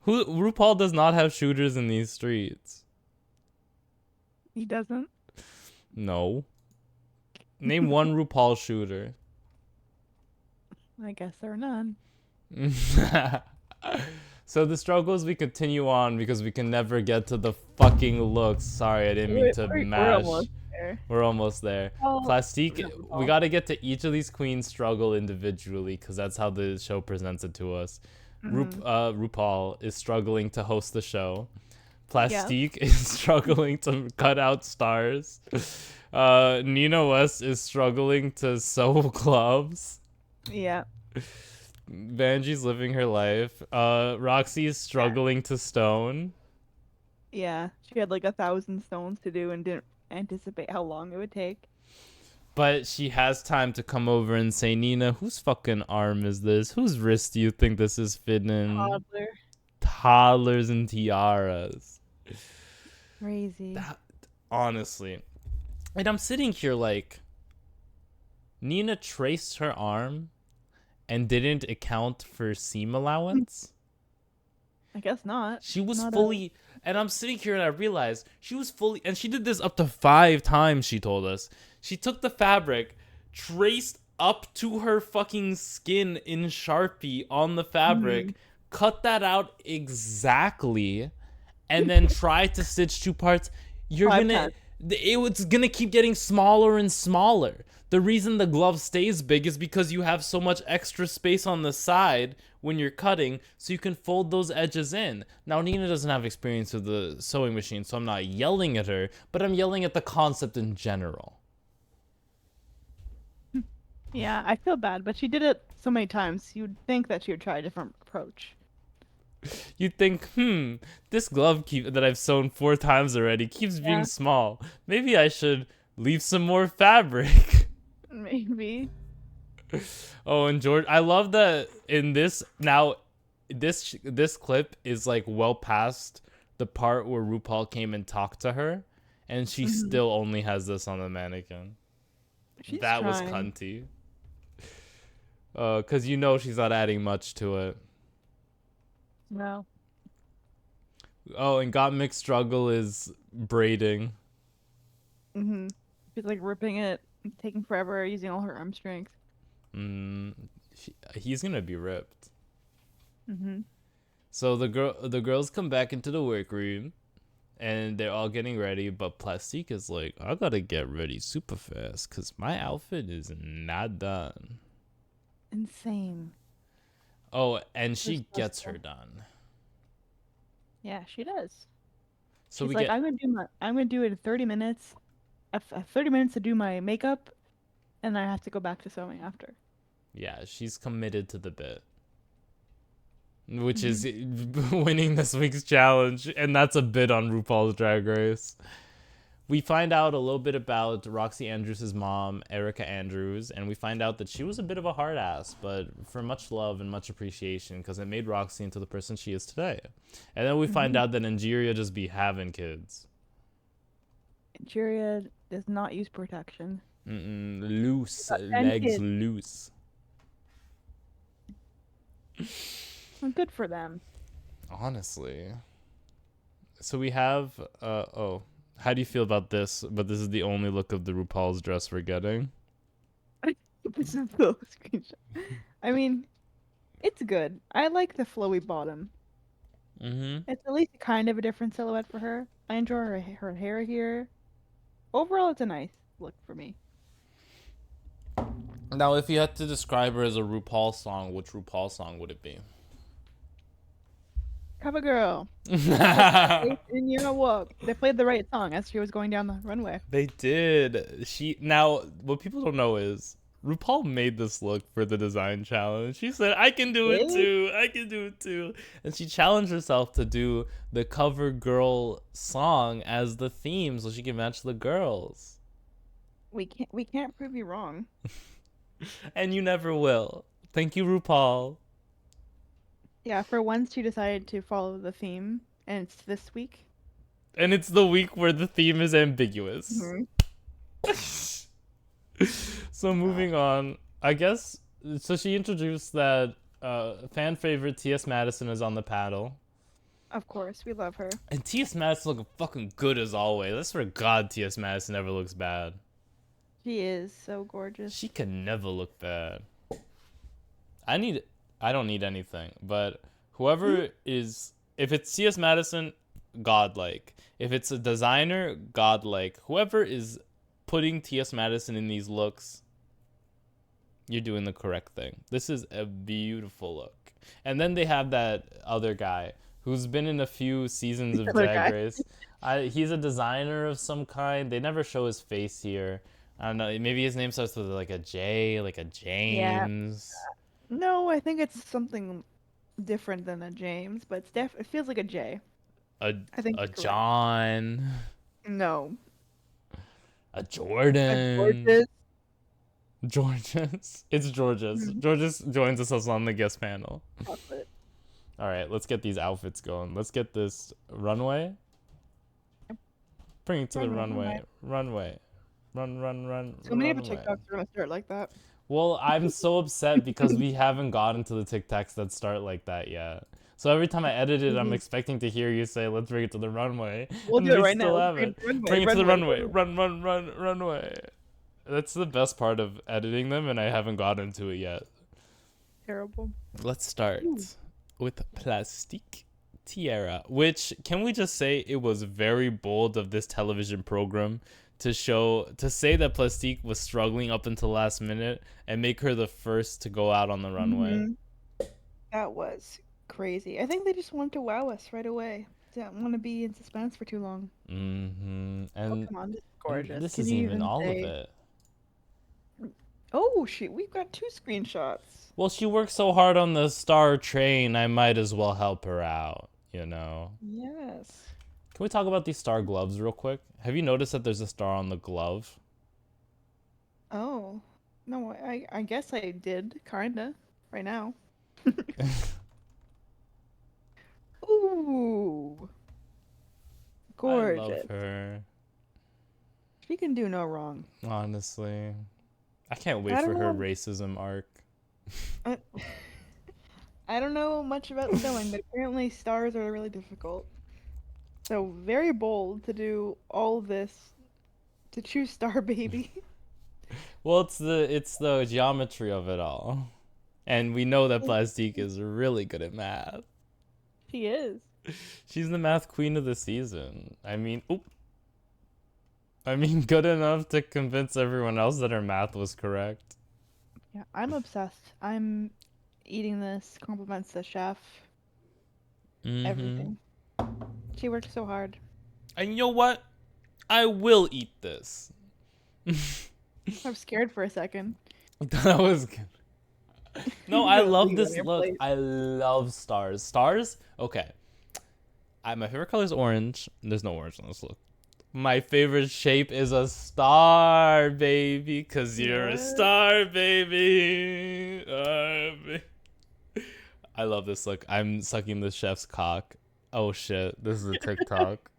Who RuPaul does not have shooters in these streets. He doesn't. No. Name one RuPaul shooter. I guess there are none. So the struggles we continue on because we can never get to the fucking looks. Sorry, I didn't mean to We're mash. almost there. We're almost there. Oh, Plastique, no, we got to get to each of these queens struggle individually because that's how the show presents it to us. Mhm. RuPaul is struggling to host the show. Plastique is struggling to cut out stars. Nina West is struggling to sew gloves. Yeah. Vanjie's living her life. Roxy is struggling to stone. Yeah. She had like 1,000 stones to do and didn't anticipate how long it would take. But she has time to come over and say, Nina, whose fucking arm is this? Whose wrist do you think this is fitting in? Toddler. Toddlers and tiaras. Crazy. Honestly. And I'm sitting here like, Nina traced her arm and didn't account for seam allowance? I guess not. She was Not fully, and I'm sitting here and I realized she was fully, and she did this up to 5 times, she told us. She took the fabric, traced up to her fucking skin in Sharpie on the fabric, cut that out exactly, and then tried to stitch 2 parts. You're 5 gonna, times. it's gonna keep getting smaller and smaller. The reason the glove stays big is because you have so much extra space on the side when you're cutting, so you can fold those edges in. Now, Nina doesn't have experience with the sewing machine, so I'm not yelling at her, but I'm yelling at the concept in general. Yeah, I feel bad, but she did it so many times. You'd think that she would try a different approach. You'd think, this glove that I've sewn 4 times already keeps being small. Maybe I should leave some more fabric. Maybe. Oh, and George, I love that in this now. This clip is like well past the part where RuPaul came and talked to her, and she still only has this on the mannequin. She's That was trying. cunty. Cause you know she's not adding much to it. No. Oh, and Got Mixed Struggle is braiding. She's like ripping it, taking forever, using all her arm strength. He's gonna be ripped. So the girls come back into the workroom, and they're all getting ready. But Plastique is like, I gotta get ready super fast, cause my outfit is not done. Insane. Oh, and So she gets her stressful. done. Yeah, she does. So She's we like, get, I'm gonna do it in 30 minutes. I have 30 minutes to do my makeup, and I have to go back to sewing after. yeah, she's committed to the bit, which Hmm. is winning this week's challenge, and that's a bit on RuPaul's Drag Race. We find out a little bit about Roxy Andrews' mom, Erica Andrews, and we find out that she was a bit of a hard ass, but for much love and much appreciation, because it made Roxy into the person she is today. And then we find Hmm. out that Angeria just be having kids. Juria does not use protection. Loose, Got 10 legs kids. loose. Well, good for them. Honestly. So we have, oh, how do you feel about this? But this is the only look of the RuPaul's dress we're getting. This is the screenshot. I mean, it's good. I like the flowy bottom. Mm-hmm. It's at least kind of a different silhouette for her. I enjoy her hair here. Overall, it's a nice look for me. Now, if you had to describe her as a RuPaul song, which RuPaul song would it be? Cover girl, put that face in your walk. They played the right song as she was going down the runway. They did. Now what people don't know is RuPaul made this look for the design challenge. She said, "I can do it Really? too. I can do it too." And she challenged herself to do the cover girl song as the theme so she can match the girls. We can't prove you wrong. And you never will. Thank you, RuPaul. Yeah, for once she decided to follow the theme, and it's this week. And it's the week where the theme is ambiguous. Hmm. So Uh, moving on, I guess. So she introduced that fan favorite T.S. Madison is on the paddle, of course, we love her. and T.S. Madison looking fucking good as always. I swear to God, T.S. Madison never looks bad. She is so gorgeous. She can never look bad. I need. I don't need anything, but whoever is, if it's T.S. Madison, godlike. If it's a designer, godlike. Whoever is putting T.S. Madison in these looks, you're doing the correct thing. This is a beautiful look. And then they have that other guy who's been in a few seasons The of other Drag guy. Race. He's a designer of some kind. They never show his face here. I don't know. Maybe his name starts with like a J, like a Yeah. James, No, I think it's something different than a James, but it feels like a J. a I think a you're correct. John, No. a A Jordan. gorgeous. Georges. It's Georges. Mhm. Georges joins us on the guest panel. Chocolate. All right, let's get these outfits going. Let's get this runway. Bring it to the Runway, runway. runway. Runway. Run, So many of the runway. TikToks are gonna start like that. Well, I'm so upset because we haven't gotten to the TikToks that start like that yet. So every time I edit it, I'm Mhm. expecting to hear you say, "Let's bring it to the runway," We'll and do it we right now. still Let's bring haven't. it to runway, Bring it to the runway, runway. runway. Runway. That's the best part of editing them, and I haven't gotten to it yet. Terrible. Let's start Ooh. with Plastique Tiara, which, can we just say, it was very bold of this television program to say that Plastique was struggling up until last minute and make her the first to go out on the runway. Hmm. That was crazy. I think they just wanted to wow us right away. Didn't want to be in suspense for too long. Oh, And come on, this is gorgeous. this Can isn't you even even all of say? it. Oh, shoot, we've got two screenshots. Well, she worked so hard on the star train, I might as well help her out, you know? Yes. Can we talk about these star gloves real quick? Have you noticed that there's a star on the glove? Oh. No, I guess I did, kinda, right now. Ooh, I love gorgeous. her. She can do no wrong. Honestly. I can't wait I don't for her know. racism arc. I, I don't know much about sewing, but apparently stars are really difficult. So very bold to do all this to choose Star Baby. Well, it's the geometry of it all. And we know that Plastique is really good at math. She is. She's the math queen of the season. I mean, good enough to convince everyone else that her math was correct. Yeah, I'm obsessed. I'm eating this. Compliments the chef. Everything. She worked so hard. And you know what? I will eat this. I'm scared for a second. That was good. No, I Gonna love leave it on this your look. plate. I love stars. Stars? Okay. My favorite color is orange. There's no orange on this look. My favorite shape is a star, baby. Cause you're a What? star, baby. I love this look. I'm sucking the chef's cock. Oh shit. This is a TikTok.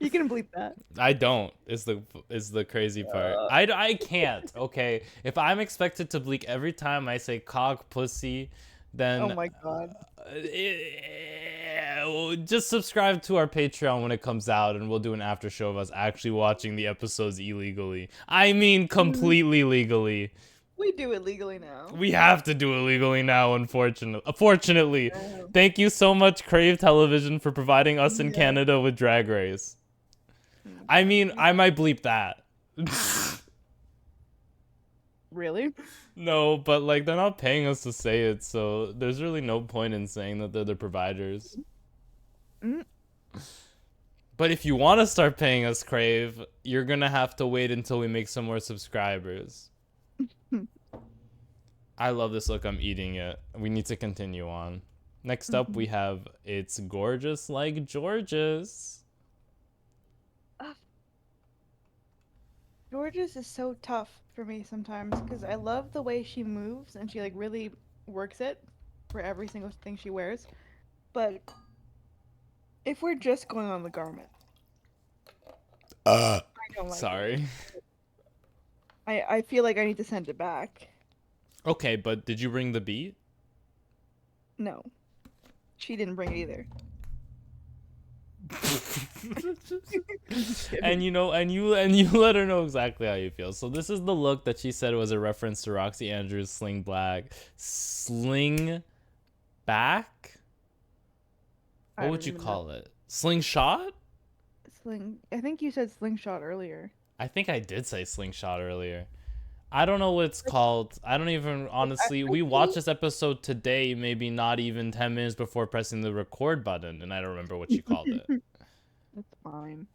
You can bleep that. I don't. Is the crazy part. I can't. Okay. If I'm expected to bleak every time I say cock pussy, then Oh my god. just subscribe to our Patreon when it comes out, and we'll do an after show of us actually watching the episodes illegally. I mean, completely legally. We do it legally now. We have to do it legally now, Fortunately. Yeah. Thank you so much, Crave Television, for providing us in Yeah. Canada with Drag Race. I mean, I might bleep that. Really? No, but like they're not paying us to say it, so there's really no point in saying that they're the providers. Mm. But if you want to start paying us, Crave, you're gonna have to wait until we make some more subscribers. I love this look. I'm eating it. We need to continue on. Next up, we have It's Gorgeous Like Jorgeous. Jorgeous is so tough for me sometimes because I love the way she moves and she like really works it for every single thing she wears. But if we're just going on the garment, I don't like Sorry. it. I feel like I need to send it back. Okay, but did you bring the beat? No, she didn't bring it either. And you let her know exactly how you feel. So this is the look that she said was a reference to Roxy Andrews' sling back. What would you call it? Slingshot? I think you said slingshot earlier. I think I did say slingshot earlier. I don't know what it's called. I don't even, honestly, we watched this episode today, maybe not even 10 minutes before pressing the record button, and I don't remember what she called it. That's fine.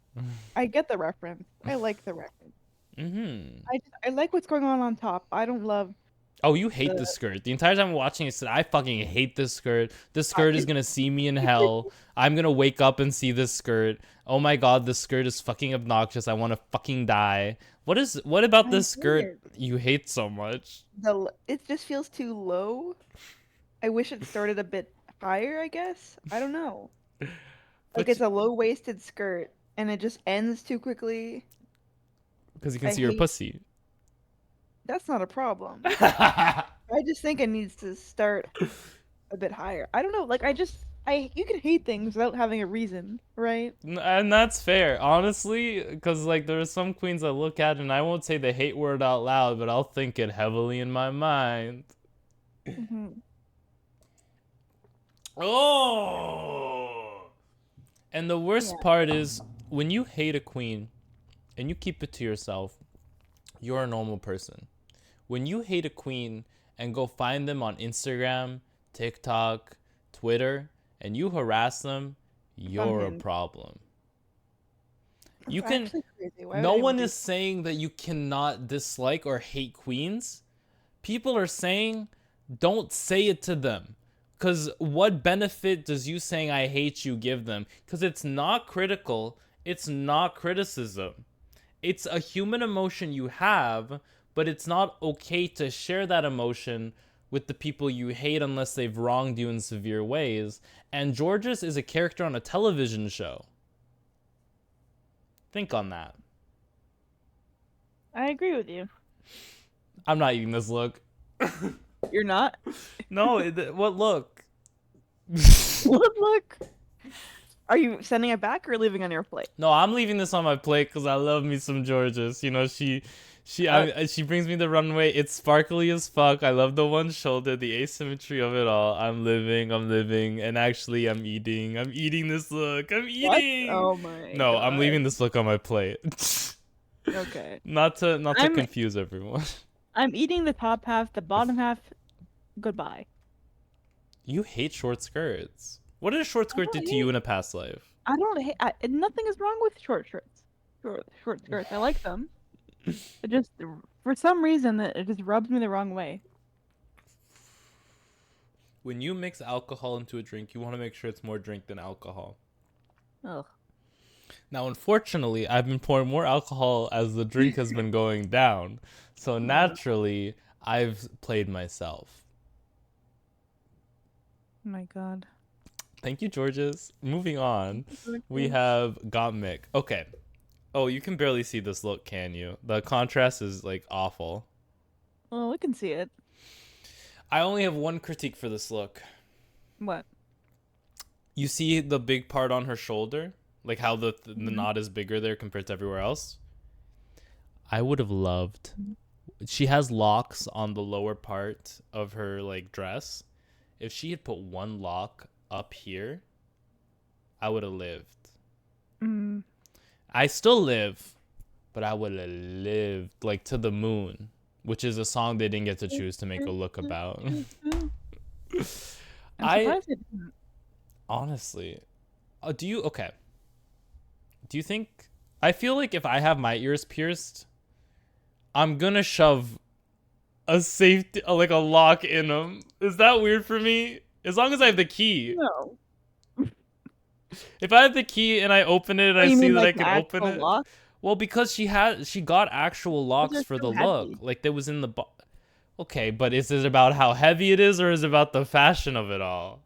I get the reference. I like the reference. Mm-hmm. I like what's going on top. I don't love. Oh, you hate the skirt. The entire time I'm watching it, I fucking hate this skirt. This skirt is gonna see me in hell. I'm gonna wake up and see this skirt. Oh my god, this skirt is fucking obnoxious. I want to fucking die. What about this skirt you hate so much? It just feels too low. I wish it started a bit higher, I guess. I don't know. Like it's a low-waisted skirt and it just ends too quickly. Because you can see your pussy. That's not a problem. I just think it needs to start a bit higher. I don't know. Like you can hate things without having a reason, right? And that's fair, honestly, because like there are some queens I look at and I won't say the hate word out loud, but I'll think it heavily in my mind. Mm-hmm. Oh! And the worst part is when you hate a queen and you keep it to yourself, you're a normal person. When you hate a queen and go find them on Instagram, TikTok, Twitter, and you harass them, you're a problem. You can. No one is saying that you cannot dislike or hate queens. People are saying don't say it to them. Because what benefit does you saying I hate you give them? Because it's not critical. It's not criticism. It's a human emotion you have, but it's not okay to share that emotion with the people you hate unless they've wronged you in severe ways. And Jorgeous is a character on a television show. Think on that. I agree with you. I'm not eating this look. You're not? No, what look? What look? Are you sending it back or leaving on your plate? No, I'm leaving this on my plate because I love me some Jorgeous. You know, she She brings me the runway. It's sparkly as fuck. I love the one shoulder, the asymmetry of it all. I'm living, and actually I'm eating. I'm eating this look. I'm What? eating. Oh my No, I'm god. leaving this look on my plate. Okay. Not to I'm confuse everyone. I'm eating the top half, the bottom half. Goodbye. You hate short skirts. What did a short I skirt do don't to you hate. in a past life? I don't hate. Nothing is wrong with short shirts. Short skirts. I like them. It just for some reason that it just rubs me the wrong way. When you mix alcohol into a drink, you want to make sure it's more drink than alcohol. Ugh. Now, unfortunately, I've been pouring more alcohol as the drink has been going down. So naturally, I've played myself. Oh my god. Thank you, Georges. Moving on, we have Gottmik. Okay. Oh, you can barely see this look, can you? The contrast is like awful. Well, we can see it. I only have one critique for this look. What? You see the big part on her shoulder? Like how the knot is bigger there compared to everywhere else? I would have loved. She has locks on the lower part of her like dress. If she had put one lock up here, I would have lived. Mm. I still live, but I would have lived like to the moon, which is a song they didn't get to choose to make a look about. I'm I surprised it didn't. honestly, do you okay? Do you think I feel like if I have my ears pierced, I'm gonna shove a safety like a lock in them? Is that weird for me? As long as I have the key. No. If I have the key and I open it and Oh, I you see mean that I like the can open actual it. lock? Well, because she got actual Those locks are for so the look. heavy. Like there was in the Okay, but is it about how heavy it is or is it about the fashion of it all?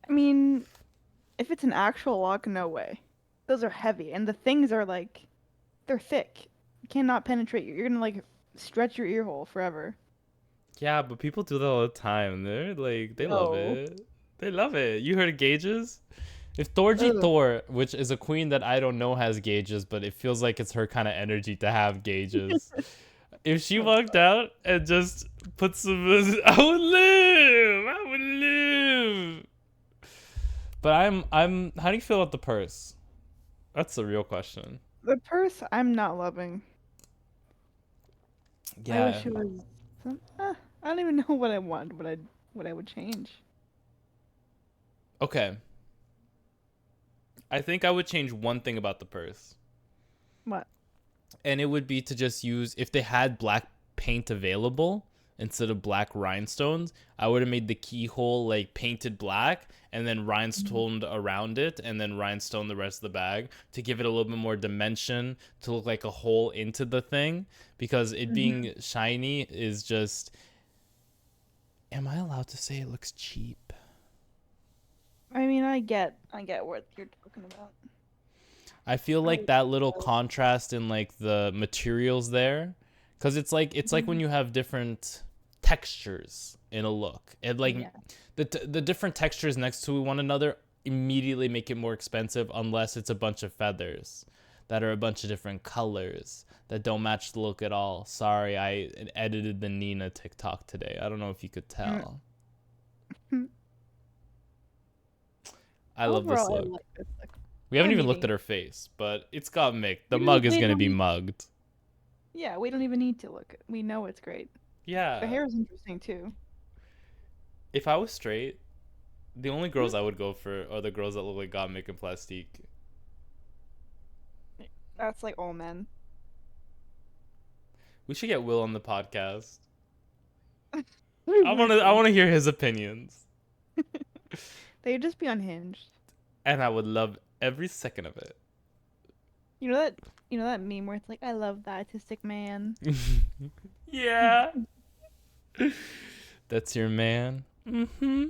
I mean, if it's an actual lock, no way. Those are heavy, and the things are like, they're thick. You cannot penetrate you. You're gonna like stretch your ear hole forever. Yeah, but people do that all the time. They're like they love No. it. They love it. You heard of gauges? If Thorgy Ugh. Thor, which is a queen that I don't know has gauges, but it feels like it's her kind of energy to have gauges. If she Oh walked out and just put some, I would live. I would live. But I'm. How do you feel about the purse? That's the real question. The purse, I'm not loving. I Yeah. wish it was. I don't even know what I want. What I would change. Okay. I think I would change one thing about the purse. What? And it would be to just use if they had black paint available instead of black rhinestones, I would have made the keyhole like painted black and then rhinestoned around it and then rhinestone the rest of the bag to give it a little bit more dimension to look like a hole into the thing, because it being shiny is just, am I allowed to say it looks cheap? I mean, I get what you're talking about. I feel like that little contrast in like the materials there, because it's like when you have different textures in a look, and like Yeah. the different textures next to one another immediately make it more expensive unless it's a bunch of feathers that are a bunch of different colors that don't match the look at all. Sorry, I edited the Nina TikTok today. I don't know if you could tell. I love this Overall, I look. like this look. We haven't I'm even looked eating at her face, but it's got Mick. The We mug is we gonna don't be need- mugged. Yeah, we don't even need to look. We know it's great. The Yeah. hair is interesting too. If I was straight, the only girls I would go for are the girls that look like God Mick and Plastique. That's like all men. We should get Will on the podcast. I I wanna hear his opinions. They'd just be unhinged. And I would love every second of it. You know that meme where it's like, I love the autistic man. Yeah. That's your man. Mm-hmm.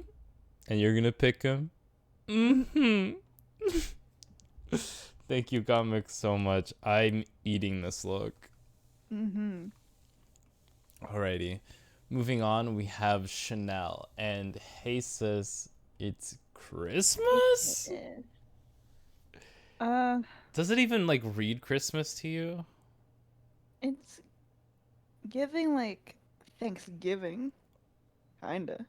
And you're gonna pick him. Mm-hmm. Thank you, Comic, so much. I'm eating this look. Mm-hmm. Alrighty. Moving on, we have Chanel. And hey sis, it's Christmas? Uh, Does it even like read Christmas to you? it's giving like Thanksgiving, kinda.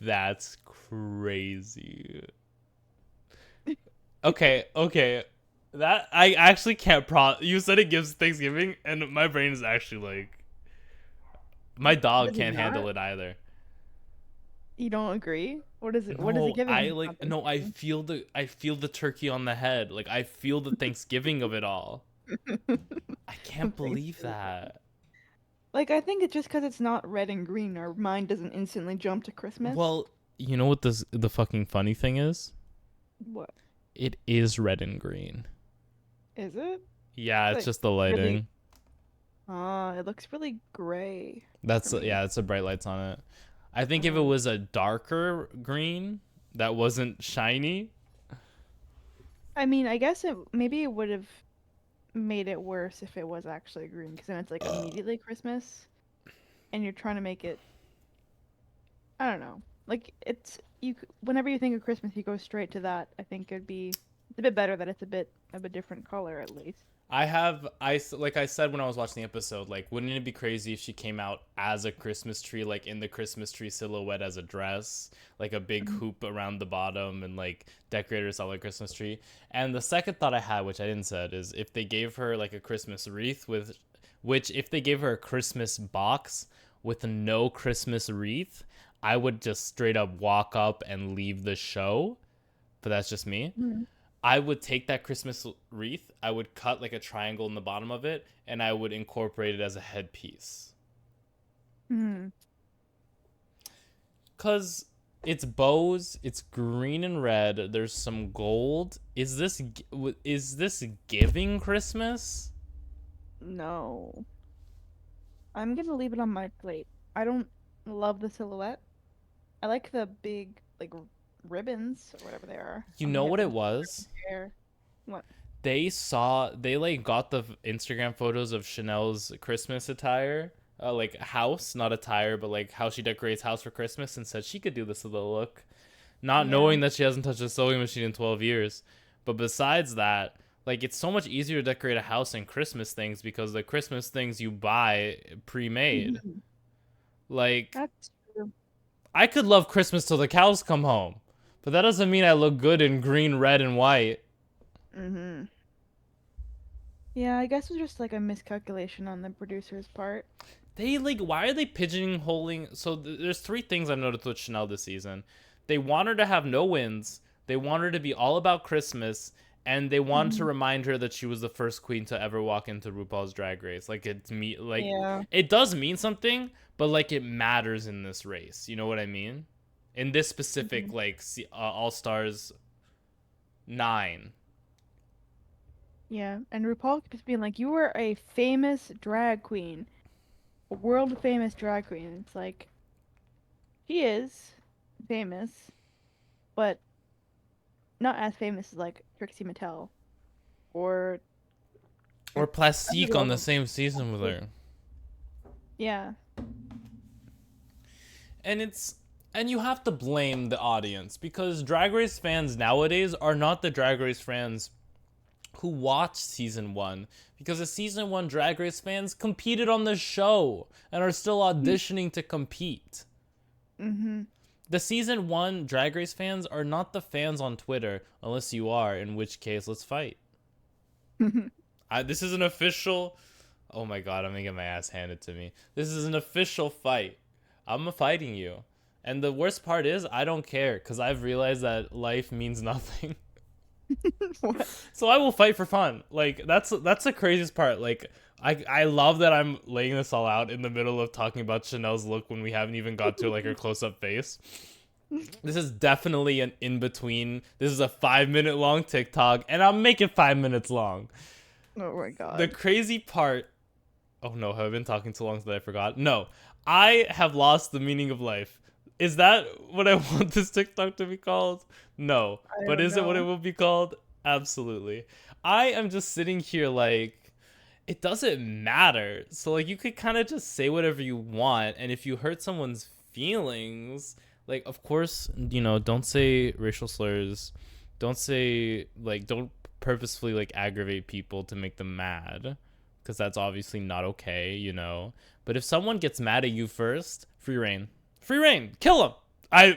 That's crazy. Okay. That I actually can't You said it gives Thanksgiving, and my brain is actually like, my dog Does it can't handle not? it either. You don't agree? What is it? What is it No, giving I when it's like not no. Thanksgiving? I feel the turkey on the head. Like I feel the Thanksgiving of it all. I can't believe Thanksgiving. that. Like I think it's just because it's not red and green, our mind doesn't instantly jump to Christmas. Well, you know what the fucking funny thing is? What It is red and green. is it? Yeah, it's Like just the really? lighting. It looks really gray for That's me. yeah, it's the bright lights on it. I think if it Um, was a darker green that wasn't shiny, I mean, I guess maybe it would have made it worse if it was actually green, because then it's like immediately Christmas, and you're trying to make it. I don't know. Like it's whenever you think of Christmas, you go straight to that. I think it'd be it's a bit better that it's a bit of a different color at least. like I said when I was watching the episode, like wouldn't it be crazy if she came out as a Christmas tree, like in the Christmas tree silhouette as a dress, like a big Mhm. hoop around the bottom and like decorated herself like a Christmas tree. And the second thought I had, which I didn't said, is if they gave her like a Christmas wreath with, which if they gave her a Christmas box with no Christmas wreath, I would just straight up walk up and leave the show. But that's just me. Mhm. I would take that Christmas wreath, I would cut like a triangle in the bottom of it, and I would incorporate it as a headpiece. Mhm. Cause it's bows, it's green and red. There's some gold. Is this giving Christmas? No, I'm gonna leave it on my plate. I don't love the silhouette. I like the big like ribbons or whatever they are You on the know hip what it and was? hair. What? They like got the Instagram photos of Chanel's Christmas attire, like house, not attire, but like how she decorates house for Christmas, and said she could do this little look, not Yeah. knowing that she hasn't touched a sewing machine in 12 years. But besides that, like it's so much easier to decorate a house than Christmas things because the Christmas things you buy pre-made. Mhm. Like That's true. I could love Christmas till the cows come home, but that doesn't mean I look good in green, red, and white. Mhm. Yeah, I guess it was just like a miscalculation on the producer's part. They like why are they pigeonholing? So there's three things I noticed with Chanel this season. They want her to have no wins. They want her to be all about Christmas, and they wanted to Mhm. remind her that she was the first queen to ever walk into RuPaul's Drag Race. Like Yeah. it does mean something, but like it matters in this race. You know what I mean? In this specific Mhm. like All Stars 9. Yeah, and RuPaul keeps being like, "You were a famous drag queen, a world famous drag queen." It's like she is famous, but not as famous as like Trixie Mattel or Or other Plastique on girls the on same season with Plastic. her. Yeah. And it's and you have to blame the audience because Drag Race fans nowadays are not the Drag Race fans who watched season 1 because the season 1 Drag Race fans competed on the show and are still auditioning to compete. Mm-hmm. The season 1 Drag Race fans are not the fans on Twitter unless you are, in which case let's fight. This is an official. Oh my god, I'm gonna get my ass handed to me. This is an official fight. I'm fighting you. And the worst part is, I don't care because I've realized that life means nothing. What? So I will fight for fun. Like that's the craziest part. Like I love that I'm laying this all out in the middle of talking about Chanel's look when we haven't even got to like her close up face. This is definitely an in between. This is a 5 minute long TikTok, and I'll make it 5 minutes long. Oh my The God. crazy part. Oh no, have I been talking too long that I forgot? No, I have lost the meaning of life. Is that what I want this TikTok to be called? No. I But don't is it what it know. will be called? Absolutely. I am just sitting here like, it doesn't matter. So like you could kind of just say whatever you want, and if you hurt someone's feelings, like of course, don't say racial slurs. Don't purposefully like aggravate people to make them mad because that's obviously not okay. But if someone gets mad at you first, free reign. Free reign. Kill him.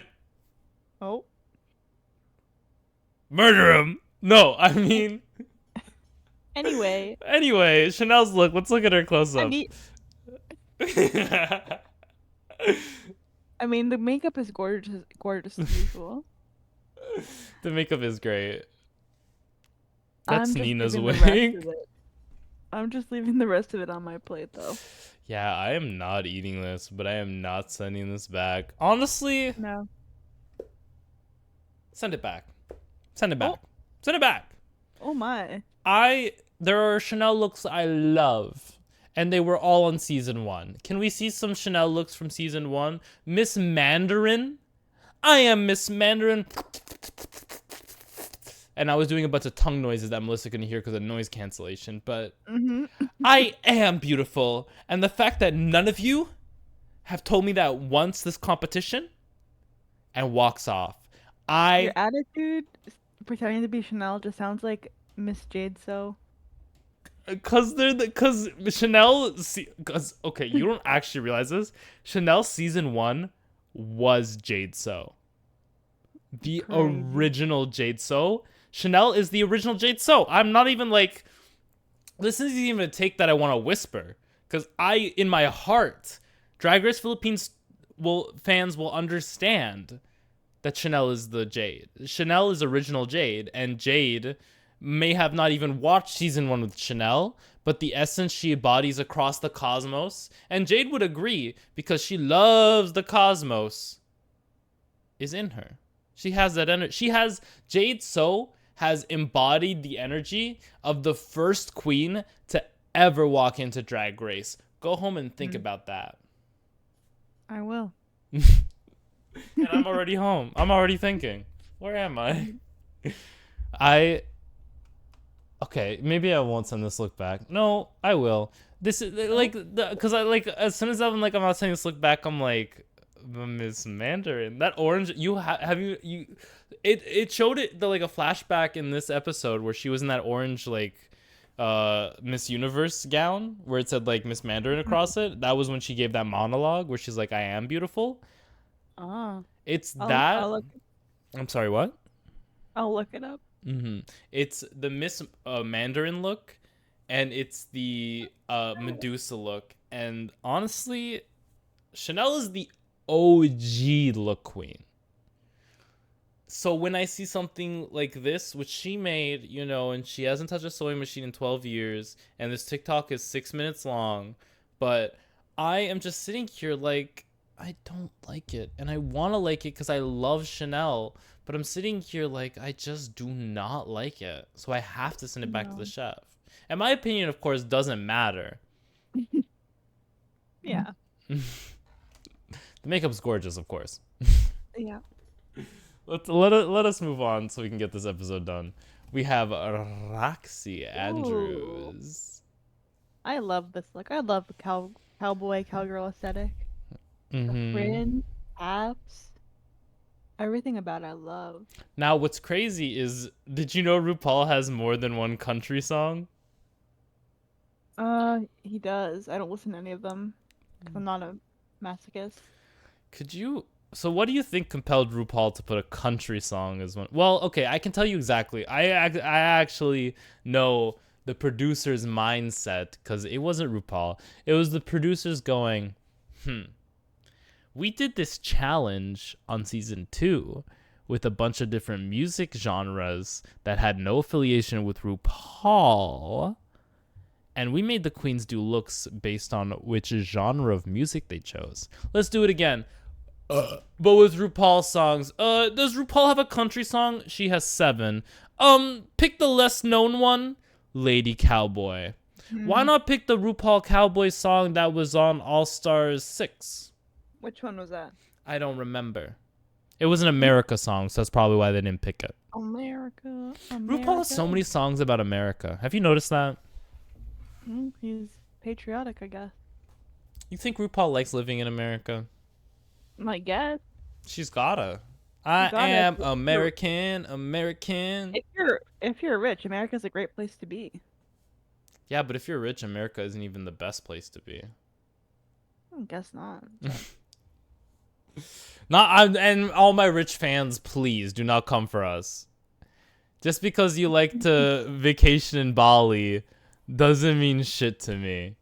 Oh. Murder him. No, I mean. Anyway. Anyway, Chanel's look. Let's look at her close up. I mean, the makeup is gorgeous as usual. The makeup is great. I'm That's just Nina's leaving the rest wig. of it. I'm just leaving the rest of it on my plate, though. Yeah, I am not eating this, but I am not sending this back. Honestly, No. send it back. Send it back. Send it back. Oh my. There are Chanel looks I love, and they were all on season 1. Can we see some Chanel looks from season 1? Miss Mandarin? I am Miss Mandarin. And I was doing a bunch of tongue noises that Melissa couldn't hear because of noise cancellation, but I am beautiful. And the fact that none of you have told me that once this competition and walks off. Your attitude pretending to be Chanel just sounds like Miss Jade So. Cause Chanel, okay, you don't actually realize this. Chanel season 1 was Jade So. The original Jade So. Chanel is the original Jade So. I'm not even like, this isn't even a take that I want to whisper. Because in my heart, Drag Race Philippines fans will understand that Chanel is the Jade. Chanel is original Jade, and Jade may have not even watched season 1 with Chanel, but the essence she embodies across the cosmos, and Jade would agree because she loves the cosmos, is in her. She has that energy. Jade So has embodied the energy of the first queen to ever walk into Drag Race. Go home and think about that. I will. And I'm already home. I'm already thinking. Where am I? Okay, maybe I won't send this look back. No, I will. This is because as soon as I'm not sending this look back, I'm like, Miss Mandarin. That orange, it showed it a flashback in this episode where she was in that orange Miss Universe gown where it said Miss Mandarin across it. That was when she gave that monologue where she's like, I am beautiful. I'm sorry, what? I'll look it up. It's the Miss Mandarin look, and it's the Medusa look. And honestly, Chanel is the OG look queen. So when I see something like this, which she made, and she hasn't touched a sewing machine in 12 years, and this TikTok is 6 minutes long, but I am just sitting here I don't like it. And I want to like it because I love Chanel, but I'm sitting here I just do not like it. So I have to send it back to the chef. And my opinion, of course, doesn't matter. Yeah. The makeup's gorgeous, of course. Yeah. Let us move on so we can get this episode done. We have Roxy Andrews. I love this look. I love the cowboy, cowgirl aesthetic. The fringe, abs, everything about it I love. Now, what's crazy is, did you know RuPaul has more than one country song? He does. I don't listen to any of them because I'm not a masochist. So what do you think compelled RuPaul to put a country song as one? Well, okay, I can tell you exactly. I actually know the producer's mindset because it wasn't RuPaul. It was the producers going, we did this challenge on season 2 with a bunch of different music genres that had no affiliation with RuPaul. And we made the queens do looks based on which genre of music they chose. Let's do it again. But with RuPaul songs, does RuPaul have a country song? She has 7. Pick the less known one, Lady Cowboy. Why not pick the RuPaul Cowboy song that was on All Stars 6? Which one was that? I don't remember. It was an America song, so that's probably why they didn't pick it. America. RuPaul has so many songs about America. Have you noticed that? He's patriotic, I guess. You think RuPaul likes living in America? I guess. She's gotta. I am American. If you're rich, America's a great place to be. Yeah, but if you're rich, America isn't even the best place to be. I guess not. And all my rich fans, please do not come for us. Just because you like to vacation in Bali doesn't mean shit to me.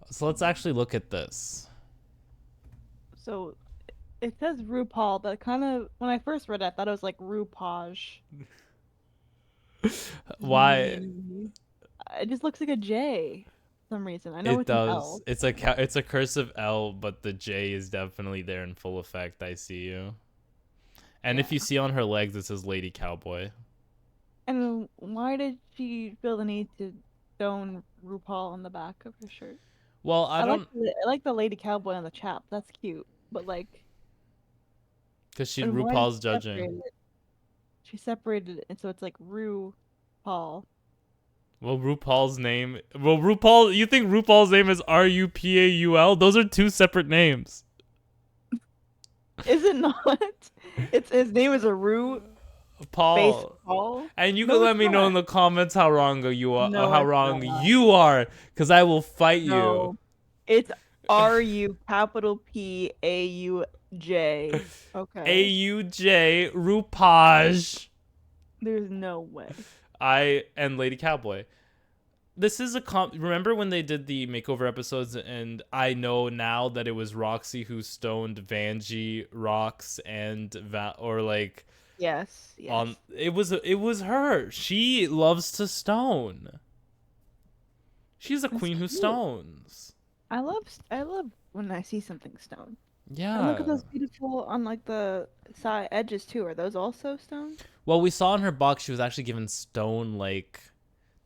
So let's actually look at this. So it says Rupaul, but kind of when I first read it, I thought it was like Rupaj. Why? It just looks like a J for some reason. I know It it's an does. L. It's a cursive L, but the J is definitely there in full effect. I see you. And Yeah. if you see on her legs, it says Lady Cowboy. And why did she feel the need to stone RuPaul on the back of her shirt? Well, I like the lady cowboy on the chap. That's cute. But like, because she and why did RuPaul's she judging. separate it? She separated it, and so it's like RuPaul. Well, RuPaul's name. Well, RuPaul. You think RuPaul's name is Rupaul? Those are two separate names. Is it not? It's his name is a Ru space Paul. Paul. And you No, can let it's me know in not. the comments how wrong you are. No, How it's wrong not. you are, because I will fight you. No, it's RU capital PAUJ. Okay. AUJ Rupaj. There's no way. I and Lady Cowboy. This is remember when they did the makeover episodes, and I know now that it was Roxy who stoned Vanjie, Rox, and or like Yes. Yes. it was her. She loves to stone. She's a That's queen who cute. stones. I love when I see something stone. Yeah. And look at those beautiful on like the side edges too. Are those also stone? Well, we saw in her box she was actually given stone, like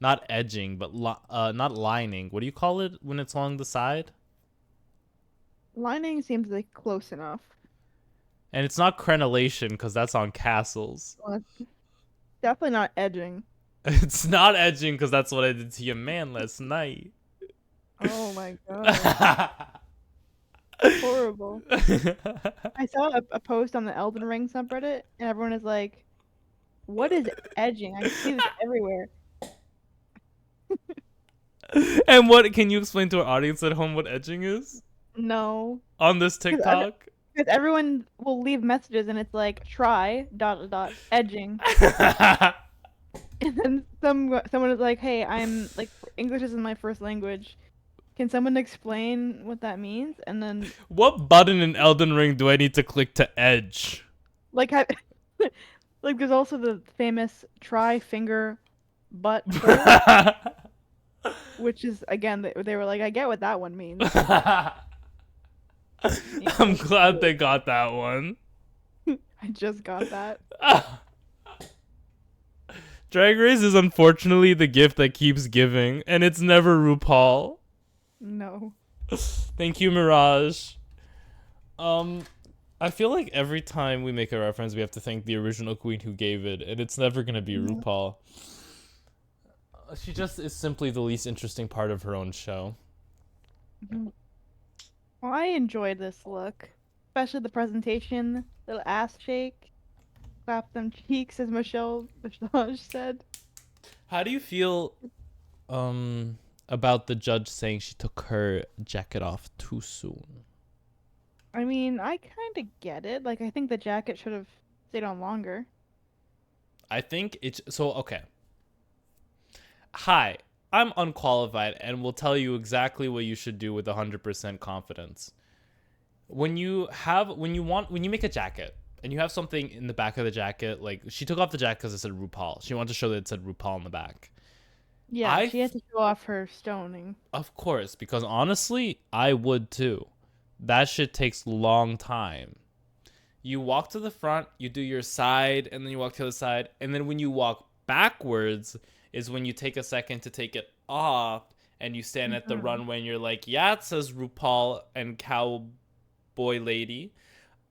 not edging, but not lining. What do you call it when it's along the side? Lining seems like close enough. And it's not crenellation because that's on castles. Well, it's definitely not edging. It's not edging because that's what I did to your man last night. Oh my god. Horrible. I saw a post on the Elden Ring subreddit, and everyone is like, "What is edging? I see this everywhere." And what can you explain to our audience at home what edging is No, on this TikTok? because everyone will leave messages, and it's like, "Try ... edging," and then someone is like, "Hey, I'm like English isn't my first language. Can someone explain what that means?" And then What button in Elden Ring do I need to click to edge? like like there's also the famous try finger butt which is again they were like, I get what that one means. I'm glad they got that one. I just got that. Drag Race is unfortunately the gift that keeps giving, and it's never RuPaul. No. Thank you, Mirage. I feel like every time we make a reference, we have to thank the original queen who gave it, and it's never gonna be RuPaul. She just is simply the least interesting part of her own show. Well, I enjoyed this look, especially the presentation, little ass shake, clap them cheeks, as Michelle said. How do you feel, about the judge saying she took her jacket off too soon? I mean, I kind of get it. Like, I think the jacket should have stayed on longer. I think it's so okay. Hi, I'm Unqualified and will tell you exactly what you should do with 100% confidence. When you make a jacket and you have something in the back of the jacket, like she took off the jacket because it said RuPaul. She wanted to show that it said RuPaul on the back. Yeah, she had to show off her stoning. Of course, because honestly, I would too. That shit takes long time. You walk to the front, you do your side, and then you walk to the side, and then when you walk backwards is when you take a second to take it off, and you stand at the runway and you're like, yeah, it says RuPaul and Cowboy Lady.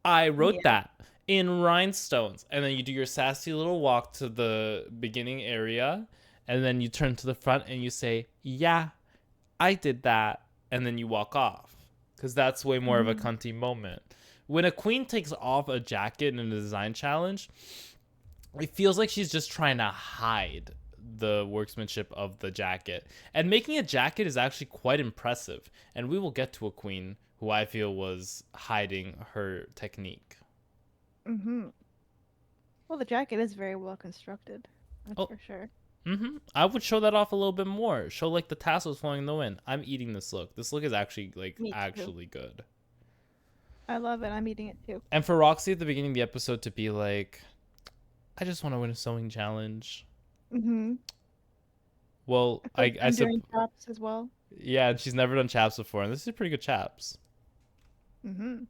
I wrote that in rhinestones. And then you do your sassy little walk to the beginning area, and then you turn to the front and you say, yeah, I did that. And then you walk off. Because that's way more of a cunty moment. When a queen takes off a jacket in a design challenge, it feels like she's just trying to hide the workmanship of the jacket. And making a jacket is actually quite impressive. And we will get to a queen who I feel was hiding her technique. Mm-hmm. Well, the jacket is very well constructed. That's Oh. for sure. I would show that off a little bit more. Show like the tassels flowing in the wind. I'm eating this look. This look is actually like Me too. actually good. I love it. I'm eating it too. And for Roxy at the beginning of the episode to be like, I just want to win a sewing challenge. Mm-hmm. Well, I doing chaps as well. Yeah, and she's never done chaps before, and this is pretty good chaps. Mm-hmm.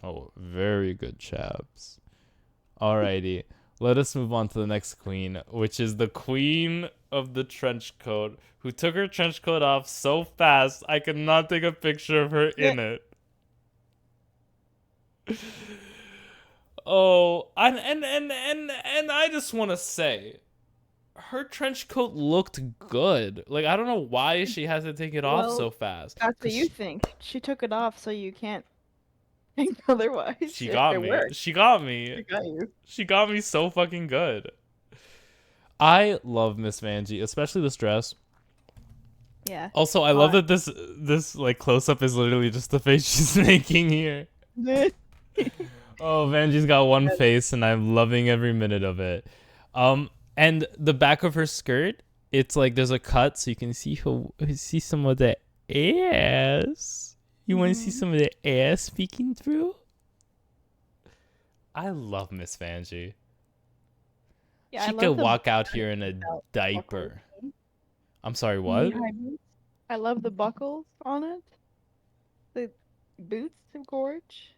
Oh, very good chaps. Alrighty, let us move on to the next queen, which is the queen of the trench coat, who took her trench coat off so fast I could not take a picture of her in it. Oh, and I just want to say, her trench coat looked good. Like, I don't know why she has to take it off so fast. That's what you think. She took it off so you can't think otherwise. She got me. She got me. She got you. She got me so fucking good. I love Miss Vanjie, especially this dress. Yeah. Also, I love that this like close up is literally just the face she's making here. Oh, Vanjie's got one face, and I'm loving every minute of it. And the back of her skirt, it's like there's a cut, so you can see some of the ass. You want to see some of the ass peeking through? I love Miss Vanjie. Yeah, she could walk out here in a diaper. Buckles. I'm sorry, what? I love the buckles on it. The boots of gorge.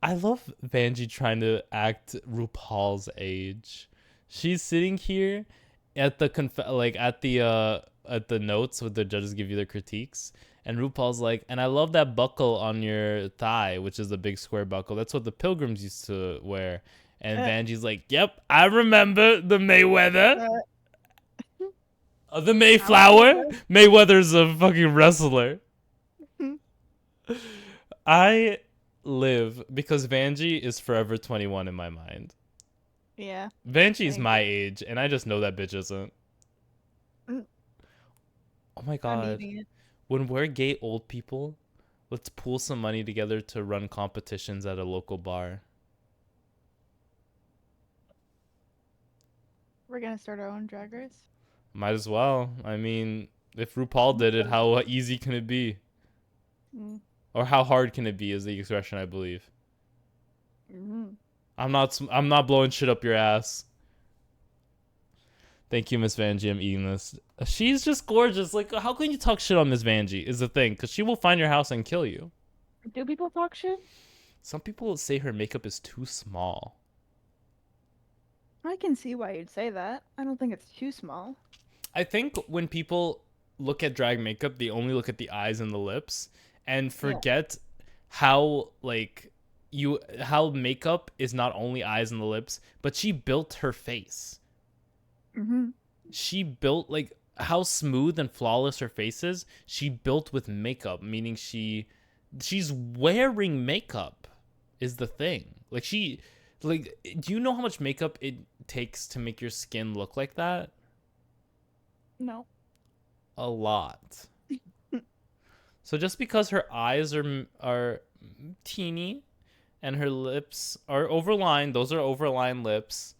I love Vanjie trying to act RuPaul's age. She's sitting here at the at the notes where the judges give you their critiques, and RuPaul's like, and I love that buckle on your thigh, which is the big square buckle. That's what the pilgrims used to wear. And Vanjie's like, yep, I remember the Mayweather. The Mayflower. Mayweather's a fucking wrestler. I live because Vanjie is forever 21 in my mind. Yeah. Vanjie's my age, and I just know that bitch isn't. Oh my god. When we're gay old people, let's pool some money together to run competitions at a local bar. We're gonna start our own drag race? Might as well. I mean, if RuPaul did it, how easy can it be? Or how hard can it be is the expression, I believe. I'm not blowing shit up your ass. Thank you, Miss Vanjie. I'm eating this. She's just gorgeous. Like, how can you talk shit on Miss Vanjie is the thing, because she will find your house and kill you. Do people talk shit? Some people say her makeup is too small. I can see why you'd say that. I don't think it's too small. I think when people look at drag makeup, they only look at the eyes and the lips and forget how how makeup is not only eyes and the lips, but she built her face. She built like how smooth and flawless her face is. She built with makeup, meaning she's wearing makeup is the thing. Do you know how much makeup it takes to make your skin look like that? No. A lot. So just because her eyes are teeny and her lips are overlined, those are overlined lips.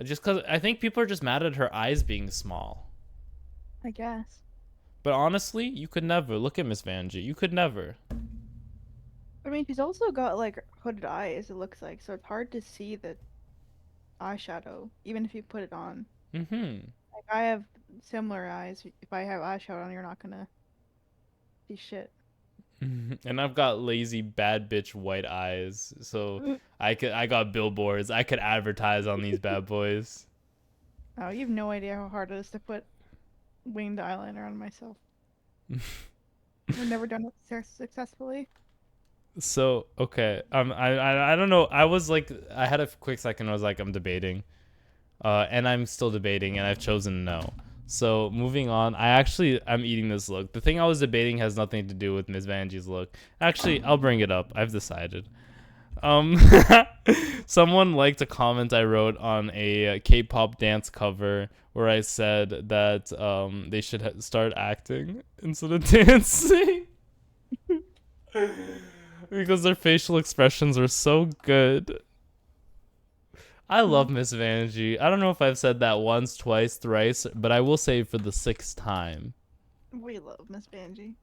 Just because I think people are just mad at her eyes being small. I guess. But honestly, you could never. Look at Miss Vanjie. You could never. I mean, she's also got like hooded eyes, it looks like, so it's hard to see the eyeshadow, even if you put it on. Like, I have similar eyes. If I have eyeshadow on, you're not gonna see shit. And I've got lazy bad bitch white eyes, so I got billboards. I could advertise on these bad boys. Oh, you have no idea how hard it is to put winged eyeliner on myself. I've never done it successfully. So okay, I don't know. I had a quick second. I was like, I'm debating, and I'm still debating, and I've chosen no. So moving on, I'm eating this look. The thing I was debating has nothing to do with Miss Vanjie's look. Actually, I'll bring it up. I've decided. Someone liked a comment I wrote on a K-pop dance cover where I said that they should start acting instead of dancing because their facial expressions are so good. I love Miss Vanjie. I don't know if I've said that once, twice, thrice, but I will say for the sixth time. We love Miss Vanjie.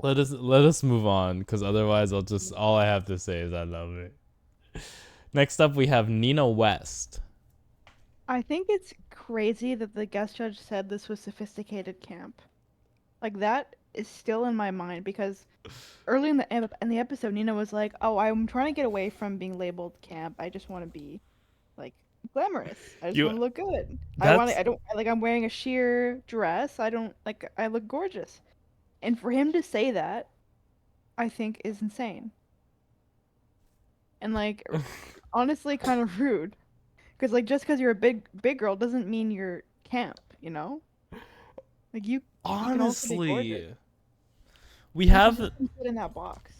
Let us move on, because otherwise all I have to say is I love it. Next up we have Nina West. I think it's crazy that the guest judge said this was sophisticated camp. Like that is still in my mind because early in the episode, Nina was like, "Oh, I'm trying to get away from being labeled camp. I just want to be like glamorous. I just You want to look good. that's I don't like I'm wearing a sheer dress. I don't like I look gorgeous." And for him to say that, I think is insane. And like honestly kind of rude. Cuz like just cuz you're a big girl doesn't mean you're camp, you know? Like you can also be gorgeous. honestly we And she's have just been put in that box.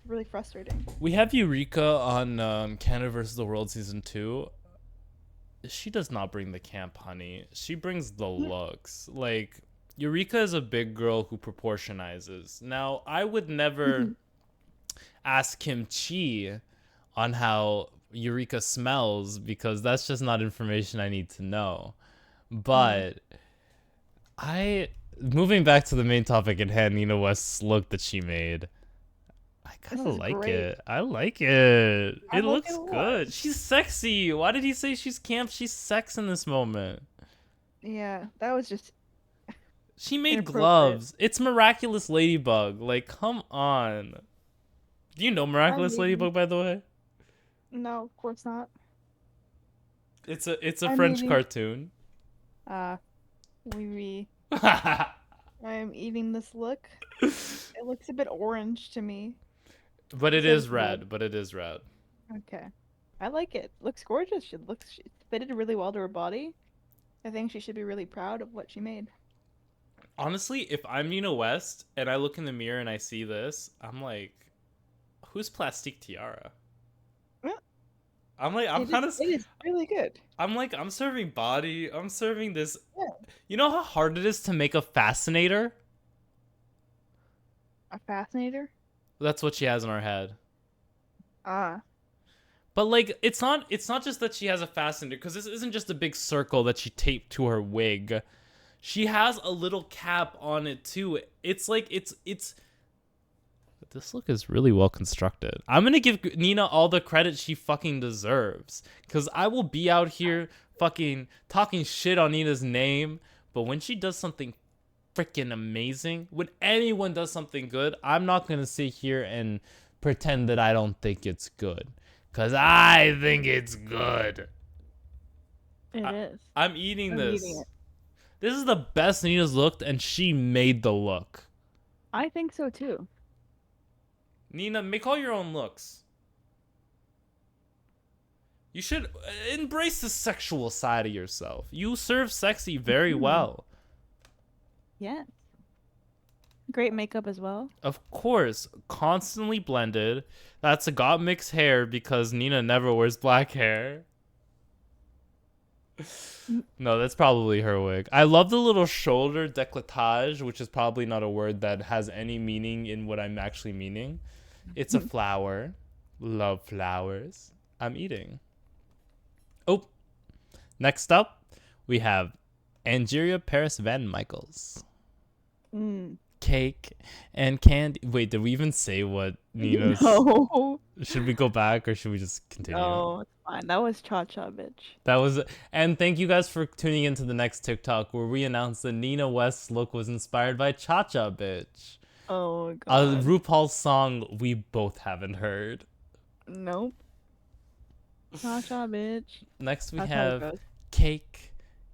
Really frustrating. we have Eureka on Canada versus the World season 2. She does not bring the camp, honey. She brings the looks. Like Eureka is a big girl who proportionizes. Now, I would never ask Kim Chi on how Eureka smells because that's just not information I need to know. But I moving back to the main topic at hand, Nina West's look that she made. I kind This of is like great. it. I like it. I It like it looks a lot. good. She's sexy. Why did he say she's camp? She's sex in this moment. Yeah, that was just She made inappropriate. gloves. It's Miraculous Ladybug. Like, come on. Do you know I Miraculous mean, Ladybug, by the way? no, of course not. It's a I French mean, cartoon. uh, we But I am eating this look. It looks a bit orange to me. it Says is red. red. But it is red. Okay. I like it. Looks gorgeous. She fitted really well to her body. I think she should be really proud of what she made. Honestly, if I'm Nina West and I look in the mirror and I see this, I'm like, who's Plastique Tiara? Well, I'm kind of it is really good. I'm serving body. I'm serving this. Yeah. You know how hard it is to make a fascinator? A fascinator. That's what she has in her head. Ah. But like it's not just that she has a fascinator, because this isn't just a big circle that she taped to her wig. She has a little cap on it too. It's like it's this look is really well constructed. I'm gonna give Nina all the credit she fucking deserves, because I will be out here fucking talking shit on Nina's name, but when she does something freaking amazing, when anyone does something good, I'm not gonna sit here and pretend that I don't think it's good, because I think it's good. It is. I'm eating I'm this. eating it. This is the best Nina's looked, and she made the look. I think so too. Nina, make all your own looks. You should embrace the sexual side of yourself. You serve sexy very well. Yeah. Great makeup as well. Of course, constantly blended. That's a got mixed hair because Nina never wears black hair. No, that's probably her wig. I love the little shoulder décolletage, which is probably not a word that has any meaning in what I'm actually meaning. It's a flower. Love flowers. I'm eating. Oh, next up, we have Angeria Paris Van Michaels. Mm. Cake and candy. Wait, did we even say what Nina's? No. Should we go back or should we just continue? No, it's fine. That was Cha Cha, bitch. That was, and thank you guys for tuning into the next TikTok where we announced that Nina West's look was inspired by Cha Cha Bitch, Oh a god. RuPaul song we both haven't heard. Nope. Cha Cha, bitch. Next we That's how it have goes. cake,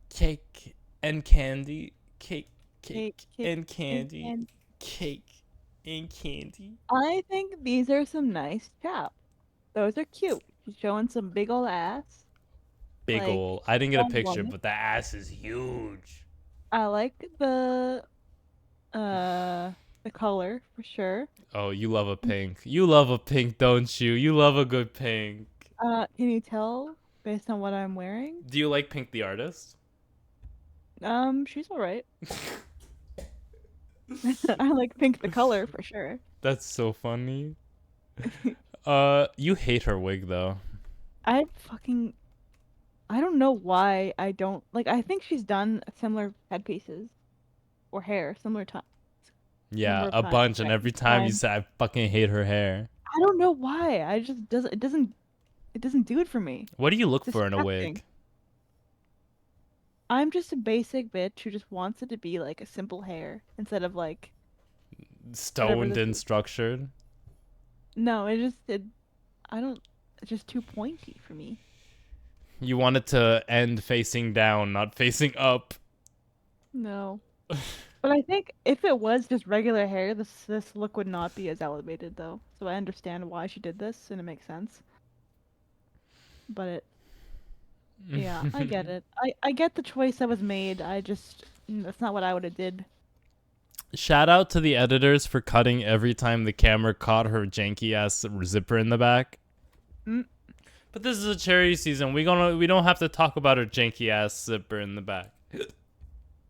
cake and candy, cake, Cake, and cake, candy, and cake and candy. I think these are some nice chaps. Those are cute. She's showing some big ol' ass. Big Like, ol'. I didn't get a strong picture, woman. but the ass is huge. I like the color for sure. Oh, you love a pink. You love a pink, don't you? You love a good pink. Can you tell based on what I'm wearing? Do you like Pink the artist? She's all right. I like Pink the color for sure. That's so funny. You hate her wig though. I fucking I don't know why I don't like. I think she's done similar headpieces or hair similar time Yeah, number of a times. bunch, and every time you Time. say I fucking hate her hair. I don't know why. I just doesn't. It doesn't do it for me. What do you look It's for in a distracting. wig? I'm just a basic bitch who just wants it to be like a simple hair instead of like whatever Stoned this and is. structured. No, it. I don't. It's just too pointy for me. You want it to end facing down, not facing up. No. But I think if it was just regular hair, this look would not be as elevated though. So I understand why she did this, and it makes sense. But yeah, I get it. I get the choice that was made. That's not what I would have did. Shout out to the editors for cutting every time the camera caught her janky ass zipper in the back. Mm, But this is a charity season. We don't have to talk about her janky ass zipper in the back.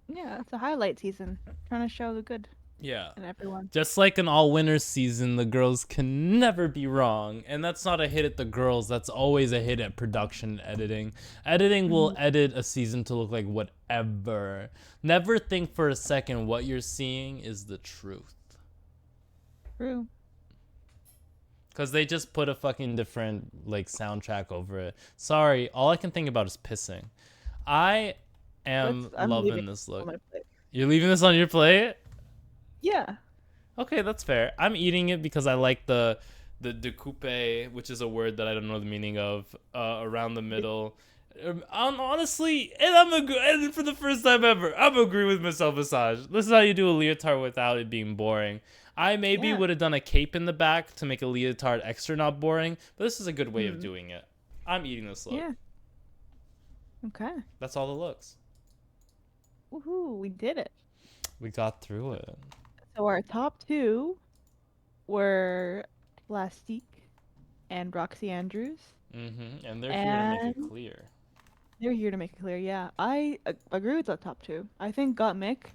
yeah, it's a highlight season. Trying to show the good Yeah. in everyone. Just like an all winners season, the girls can never be wrong. And that's not a hit at the girls, that's always a hit at production and editing. Editing will Mhm. edit a season to look like whatever. Never think for a second what you're seeing is the truth. True. Because they just put a fucking different like soundtrack over it. Sorry, all I can think about is pissing. I am I'm leaving loving this on look. my plate. You're leaving this on your plate? Yeah. Okay, that's fair. I'm eating it because I like the decoupe, which is a word that I don't know the meaning of, around the middle. Honestly, and and for the first time ever, I'm agree with myself massage. This is how you do a leotard without it being boring. I maybe Yeah. would have done a cape in the back to make a leotard extra not boring, but this is a good way of Hmm. doing it. I'm eating this look. Yeah. Okay. That's all the looks. Woohoo! We did it. We got through it. So our top two were Plastique and Roxy Andrews, And they're here to make it and clear. they're here to make it clear. Yeah, I agree with the top two. I think Got Mick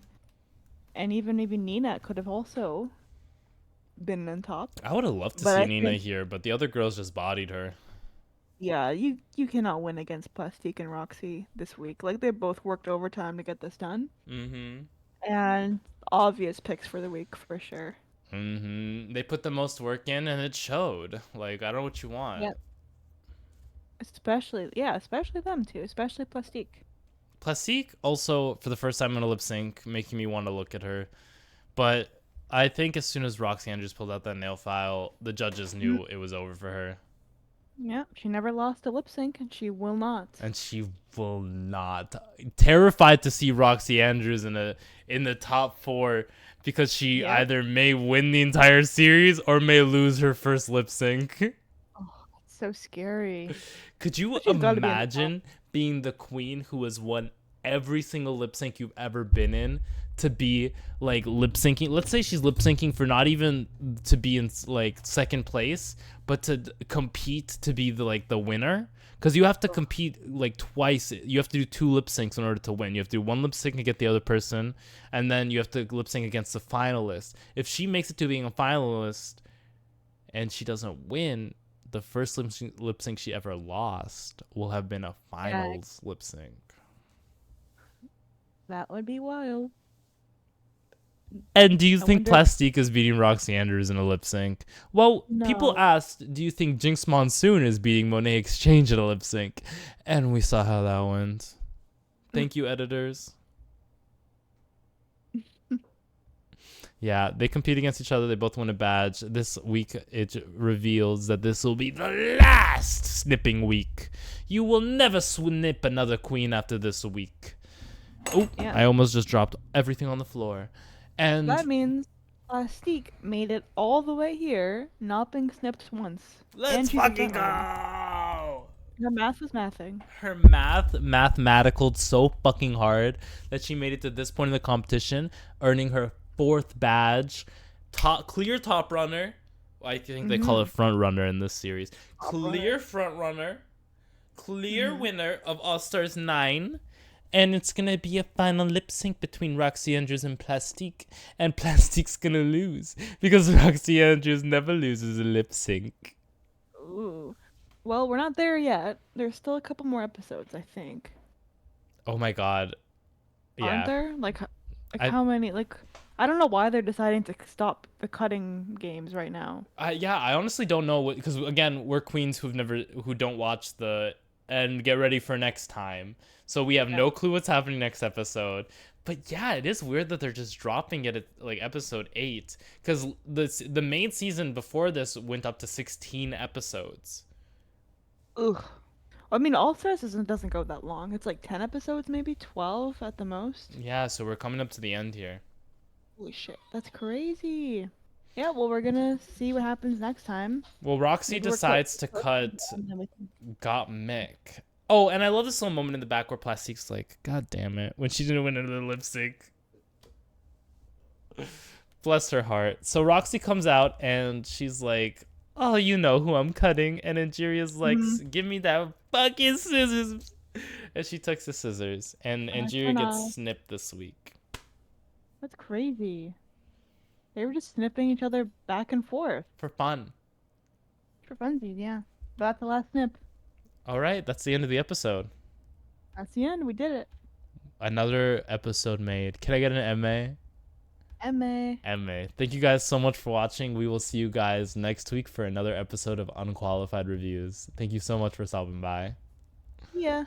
and even maybe Nina could have also been in top. I would have loved to But see I Nina think, here, but the other girls just bodied her. yeah, you cannot win against Plastique and Roxy this week. Like they both worked overtime to get this done, and obvious picks for the week for sure. They put the most work in and it showed. Like, I don't know what you want. Yeah, especially them too, especially Plastique. Plastique also, for the first time in a lip sync, making me want to look at her. But I think as soon as Roxy Andrews pulled out that nail file, the judges Mm, knew it was over for her. yeah, she never lost a lip sync, and she will not. And she will not. Terrified to see Roxy Andrews in the top 4 because she Yeah. either may win the entire series or may lose her first lip sync. Oh, that's so scary. Could you But she's got to be in the top. imagine being the queen who has won every single lip sync you've ever been in to be like lip syncing? Let's say she's lip syncing for not even to be in like second place, but to compete to be the winner. Because you have to compete like twice. You have to do 2 lip syncs in order to win. You have to do 1 lip sync and get the other person, and then you have to lip sync against the finalist. If she makes it to being a finalist and she doesn't win, the first lip sync she ever lost will have been a Yeah, finals lip sync. that would be wild. And do you I think wonder. Plastique is beating Roxy Andrews in a lip sync? Well, people No. asked, do you think Jinx Monsoon is beating Monet Exchange in a lip sync? And we saw how that went. Thank you, editors. Yeah, they compete against each other. They both win a badge. This week, it reveals that this will be the last snipping week. You will never snip another queen after this week. Oh, Yeah. I almost just dropped everything on the floor. And That means Plastique made it all the way here, not being snipped once. let's And she's a fucking gentleman. go! Her math was mathing. Her mathematical so fucking hard that she made it to this point in the competition, earning her 4th badge. Clear top runner. I think they call it front runner in this series. Clear front runner. Clear winner of All Stars 9. And it's gonna be a final lip sync between Roxy Andrews and Plastique. And Plastique's gonna lose because Roxy Andrews never loses a lip sync. Ooh. Well, we're not there yet. There's still a couple more episodes, I think. Oh my god. Aren't Yeah. there? Like I how many? Like, I don't know why they're deciding to stop the cutting games right now. yeah, I honestly don't know what, because again, we're queens who don't watch the and get ready for next time. So we have Yeah. no clue what's happening next episode. But yeah, it is weird that they're just dropping it at like episode 8 cuz the main season before this went up to 16 episodes. Ugh. I mean, All Stars doesn't go that long. It's like 10 episodes, maybe 12 at the most. Yeah, so we're coming up to the end here. Holy shit, that's crazy. Yeah, well, we're gonna see what happens next time. Well, Roxy Maybe we're decides to cut and then we can... Got Mick. Oh, and I love this little moment in the back where Plastique's like, God damn it, when she didn't win another lip sync. Bless her heart. So Roxy comes out and she's like, oh, you know who I'm cutting. And Angeria's like, give me that fucking scissors. And she takes the scissors. And Angeria gets snipped this week. That's crazy. They were just snipping each other back and forth. For fun. For funsies, yeah. That's the last snip. All right, that's the end of the episode. That's the end. We did it. Another episode made. Can I get an MA? MA. MA. Thank you guys so much for watching. We will see you guys next week for another episode of Unqualified Reviews. Thank you so much for stopping by. Yeah.